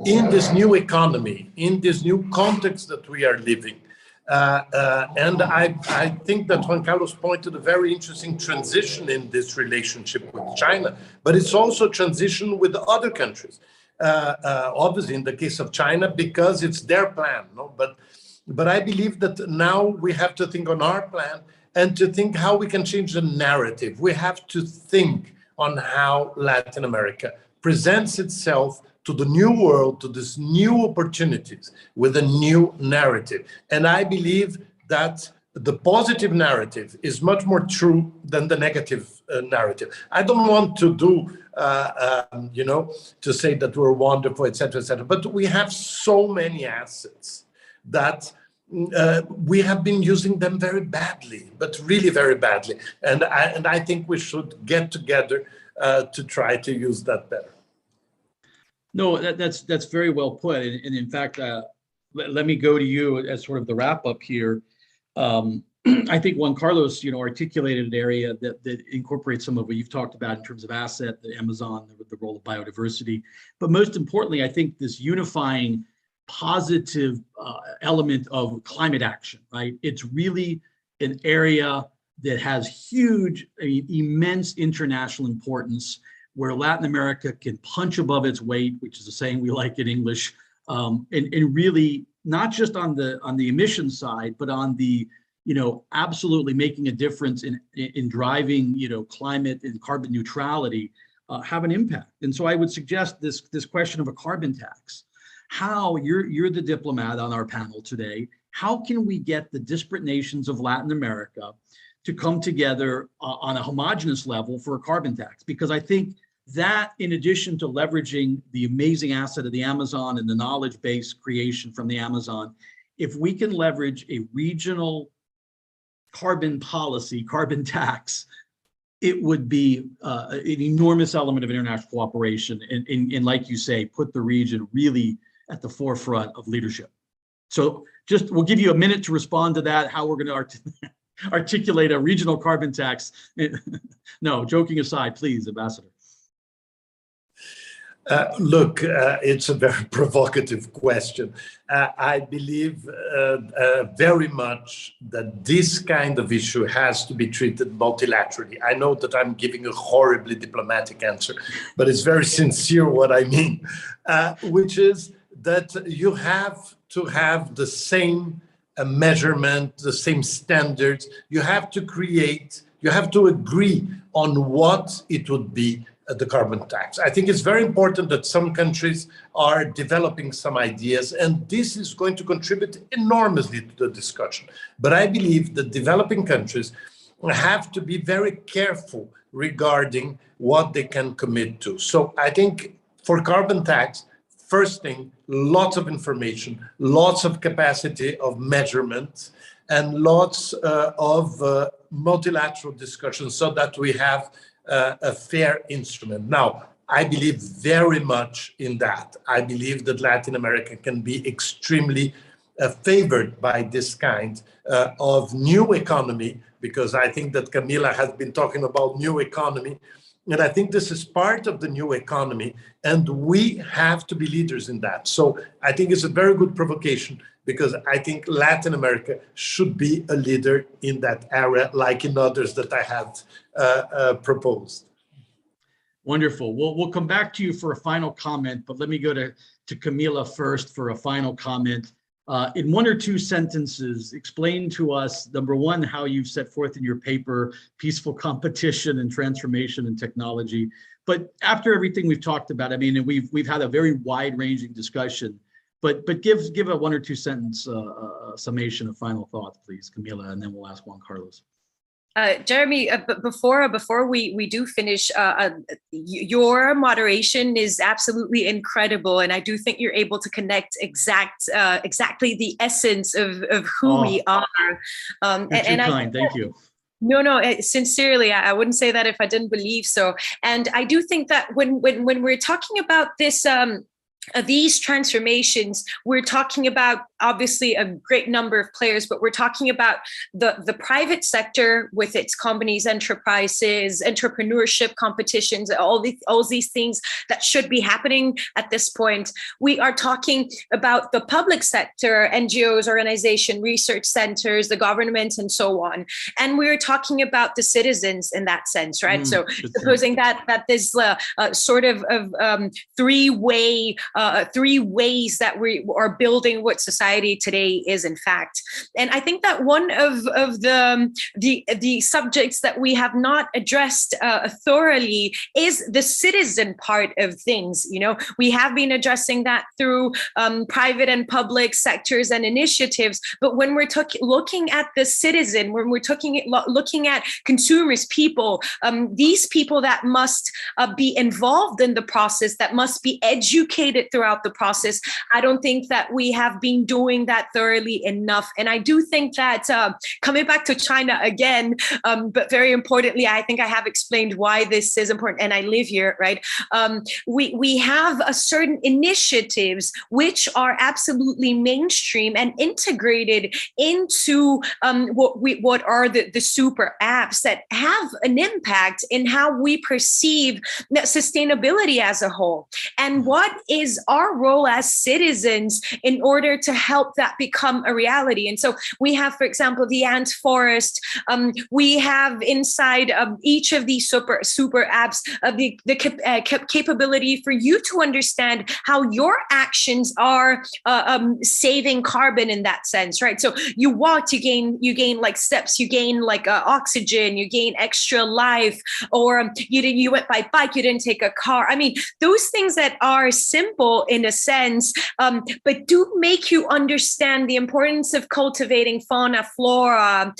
in this new economy, in this new context that we are living. And I think that Juan Carlos pointed a very interesting transition in this relationship with China, but it's also a transition with other countries. Obviously, in the case of China, because it's their plan, no? But I believe that now we have to think on our plan and to think how we can change the narrative. We have to think on how Latin America presents itself to the new world, to these new opportunities with a new narrative. And I believe that the positive narrative is much more true than the negative narrative. I don't want to do, to say that we're wonderful, etc., etc. But we have so many assets that we have been using them very badly, but really very badly. And I think we should get together to try to use that better. No, that's very well put. And in fact, let me go to you as sort of the wrap up here. I think Juan Carlos, articulated an area that incorporates some of what you've talked about in terms of asset, the Amazon, the role of biodiversity. But most importantly, I think this unifying positive element of climate action, right? It's really an area that has huge, immense international importance, where Latin America can punch above its weight, which is a saying we like in English, and really not just on the emission side, but on the absolutely making a difference in driving climate and carbon neutrality, have an impact. And so I would suggest this question of a carbon tax. How you're the diplomat on our panel today. How can we get the disparate nations of Latin America to come together on a homogeneous level for a carbon tax? Because I think that, in addition to leveraging the amazing asset of the Amazon and the knowledge base creation from the Amazon, if we can leverage a regional carbon policy, carbon tax, it would be an enormous element of international cooperation and like you say, put the region really at the forefront of leadership. So we'll give you a minute to respond to that, how we're going to articulate a regional carbon tax. No, joking aside, please, Ambassador. Look, it's a very provocative question. I believe very much that this kind of issue has to be treated multilaterally. I know that I'm giving a horribly diplomatic answer, but it's very sincere what I mean, which is that you have to have the same measurement, the same standards. You have to agree on what it would be the carbon tax. I think it's very important that some countries are developing some ideas, and this is going to contribute enormously to the discussion. But I believe that developing countries have to be very careful regarding what they can commit to. So I think for carbon tax, first thing, lots of information, lots of capacity of measurement, and lots of multilateral discussions so that we have a fair instrument. Now, I believe very much in that. I believe that Latin America can be extremely favored by this kind of new economy, because I think that Camila has been talking about new economy, and I think this is part of the new economy, and we have to be leaders in that. So I think it's a very good provocation, because I think Latin America should be a leader in that area, like in others that I have proposed. Wonderful. We'll come back to you for a final comment, but let me go to Camila first for a final comment. In one or two sentences, explain to us, number one, how you've set forth in your paper, peaceful competition and transformation and technology. But after everything we've talked about, I mean, and we've had a very wide-ranging discussion, but give a one or two sentence summation of final thoughts, please, Camila, and then we'll ask Juan Carlos. Jeremy, before we do finish, your moderation is absolutely incredible, and I do think you're able to connect exactly the essence of who we are. You're too kind. Thank you. No, sincerely, I wouldn't say that if I didn't believe so. And I do think that when we're talking about this. These transformations, we're talking about obviously a great number of players, but we're talking about the private sector with its companies, enterprises, entrepreneurship competitions, all these things that should be happening at this point. We are talking about the public sector, NGOs, organizations, research centers, the government, and so on. And we're talking about the citizens in that sense, right? So supposing that there's sort of three ways that we are building what society today is, in fact. And I think that one of the subjects that we have not addressed thoroughly is the citizen part of things. You know, we have been addressing that through private and public sectors and initiatives. But when we're looking at the citizen, when we're looking at consumers, people, these people that must be involved in the process, that must be educated throughout the process, I don't think that we have been doing that thoroughly enough. And I do think that coming back to China again, but very importantly, I think I have explained why this is important, and I live here, right? We have a certain initiatives which are absolutely mainstream and integrated into what are the super apps that have an impact in how we perceive sustainability as a whole. And what is our role as citizens in order to help that become a reality? And so we have, for example, the ant forest. We have inside each of these super apps the capability for you to understand how your actions are saving carbon in that sense, right? So you walked, you gain like steps, you gain like oxygen, you gain extra life, or you went by bike, you didn't take a car. I mean, those things that are simple in a sense, but do make you understand the importance of cultivating fauna, flora,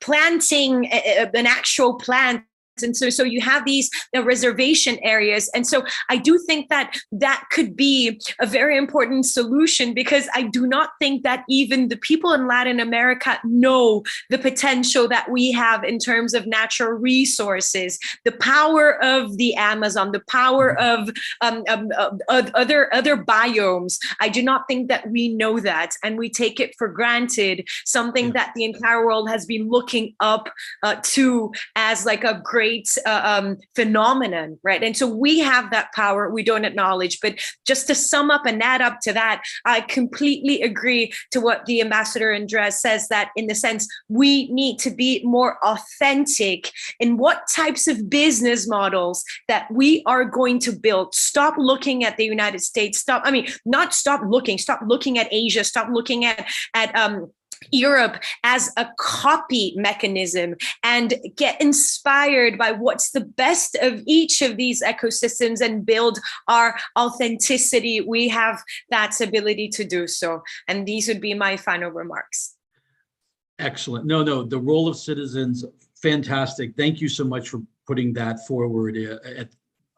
planting an actual plant. And so you have these reservation areas. And so I do think that could be a very important solution, because I do not think that even the people in Latin America know the potential that we have in terms of natural resources, the power of the Amazon, the power of other biomes. I do not think that we know that, and we take it for granted, something that the entire world has been looking up to as like a great great phenomenon, right? And so we have that power we don't acknowledge. But just to sum up and add up to that, I completely agree to what the Ambassador Andres says, that in the sense we need to be more authentic in what types of business models that we are going to build. Stop looking at the United States. Stop looking at Asia. Stop looking at Europe as a copy mechanism, and get inspired by what's the best of each of these ecosystems and build our authenticity. We have that ability to do so. And these would be my final remarks. Excellent. No, the role of citizens, fantastic. Thank you so much for putting that forward,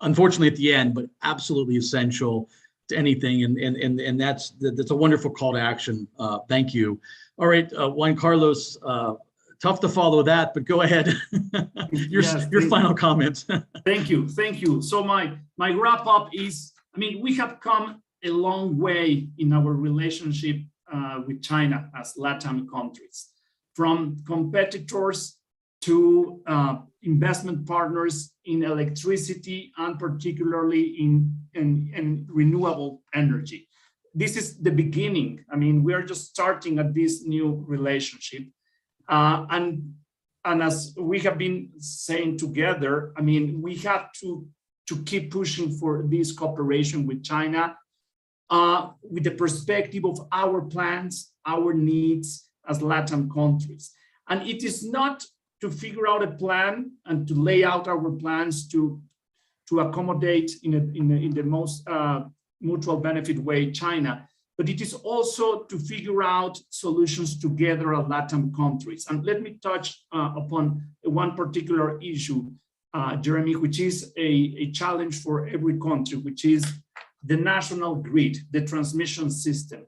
unfortunately at the end, but absolutely essential to anything. And that's a wonderful call to action. Thank you. All right, Juan Carlos, tough to follow that, but go ahead. your final comments. Thank you. So my wrap up is, we have come a long way in our relationship with China as Latin countries, from competitors to investment partners in electricity, and particularly in renewable energy. This is the beginning. We are just starting at this new relationship. And as we have been saying together, we have to keep pushing for this cooperation with China with the perspective of our plans, our needs as Latin countries. And it is not to figure out a plan and to lay out our plans to accommodate in the most mutual benefit way China, but it is also to figure out solutions together as Latin countries. And let me touch upon one particular issue, Jeremy, which is a challenge for every country, which is the national grid, the transmission system.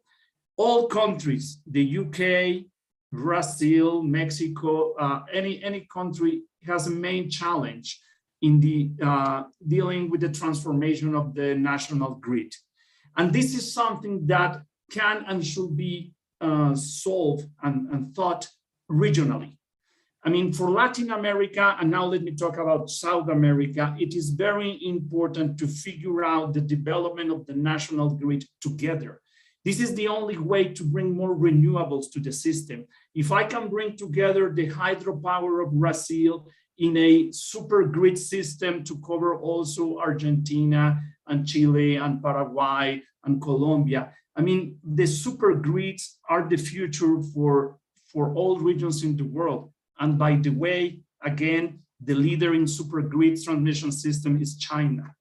All countries, the UK, Brazil, Mexico, any country has a main challenge in the dealing with the transformation of the national grid. And this is something that can and should be solved and thought regionally. For Latin America, and now let me talk about South America, it is very important to figure out the development of the national grid together. This is the only way to bring more renewables to the system. If I can bring together the hydropower of Brazil in a super grid system to cover also Argentina and Chile and Paraguay and Colombia, the super grids are the future for all regions in the world. And by the way, again, the leader in super grid transmission system is China.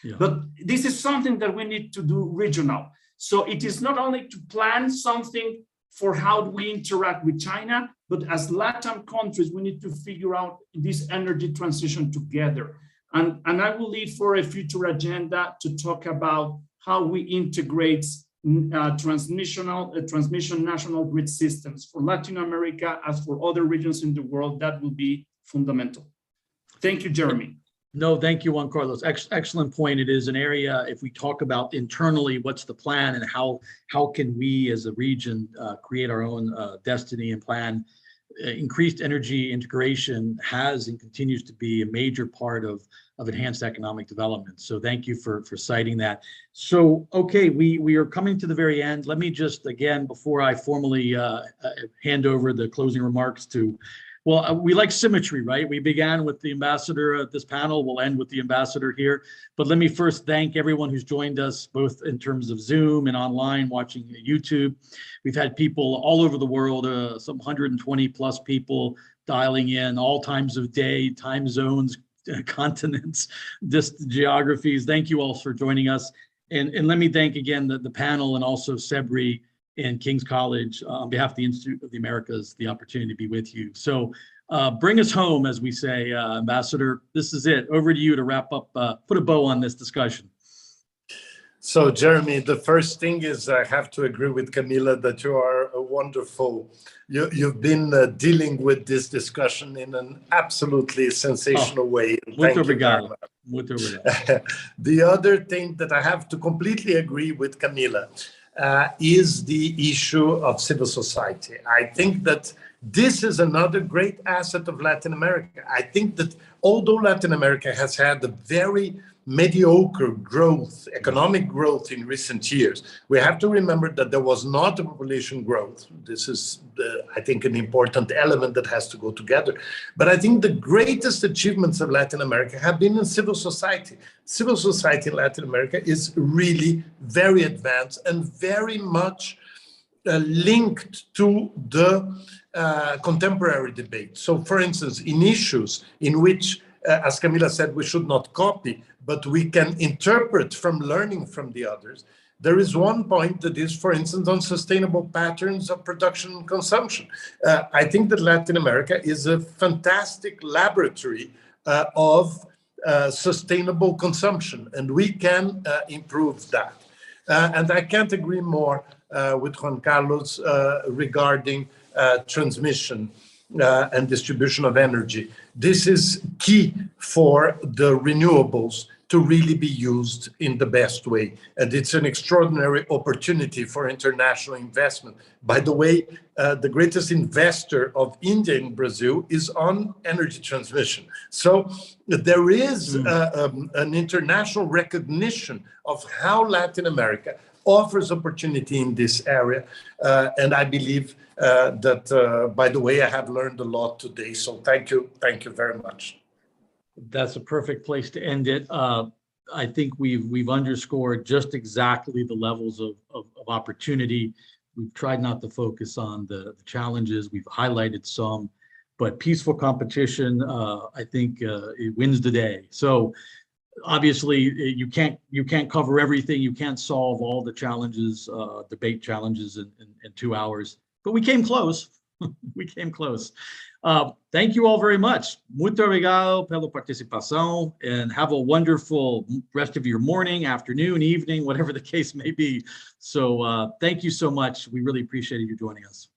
Yeah. But this is something that we need to do regional. So it is not only to plan something for how we interact with China, but as Latin countries, we need to figure out this energy transition together. And I will leave for a future agenda to talk about how we integrate transmission national grid systems for Latin America as for other regions in the world. That will be fundamental. Thank you, Jeremy. No, thank you, Juan Carlos. Excellent point. It is an area, if we talk about internally, what's the plan and how can we as a region create our own destiny and plan. Increased energy integration has and continues to be a major part of enhanced economic development. So thank you for citing that. So, okay, we are coming to the very end. Let me just, again, before I formally hand over the closing remarks to, well, we like symmetry, right? We began with the ambassador at this panel. We'll end with the ambassador here. But let me first thank everyone who's joined us, both in terms of Zoom and online, watching YouTube. We've had people all over the world, some 120 plus people dialing in, all times of day, time zones, continents, just geographies. Thank you all for joining us. And let me thank again the panel and also CEBRI and King's College on behalf of the Institute of the Americas, the opportunity to be with you. So bring us home, as we say, Ambassador. This is it. Over to you to wrap up, put a bow on this discussion. So, Jeremy, the first thing is I have to agree with Camila that you are a wonderful. You've been dealing with this discussion in an absolutely sensational way. Thank you very much. The other thing that I have to completely agree with Camila is the issue of civil society. I think that This is another great asset of Latin America. I think that although Latin America has had a very mediocre growth, economic growth in recent years, we have to remember that there was not a population growth. This is, I think, an important element that has to go together. But I think the greatest achievements of Latin America have been in civil society. Civil society in Latin America is really very advanced and very much linked to the contemporary debate. So, for instance, in issues in which, as Camila said, we should not copy, but we can interpret from learning from the others. There is one point that is, for instance, on sustainable patterns of production and consumption. I think that Latin America is a fantastic laboratory of sustainable consumption, and we can improve that. And I can't agree more with Juan Carlos regarding transmission and distribution of energy. This is key for the renewables to really be used in the best way. And it's an extraordinary opportunity for international investment. By the way, the greatest investor of India in Brazil is on energy transmission. So there is an international recognition of how Latin America offers opportunity in this area. And I believe that, by the way, I have learned a lot today. So thank you very much. That's a perfect place to end it. I think we've underscored just exactly the levels of opportunity. We've tried not to focus on the challenges. We've highlighted some, but peaceful competition, I think, it wins the day. So obviously, you can't cover everything. You can't solve all the challenges, debate challenges in 2 hours. But we came close. We came close. Thank you all very much. Muito obrigado pela participação, and have a wonderful rest of your morning, afternoon, evening, whatever the case may be. So thank you so much. We really appreciated you joining us.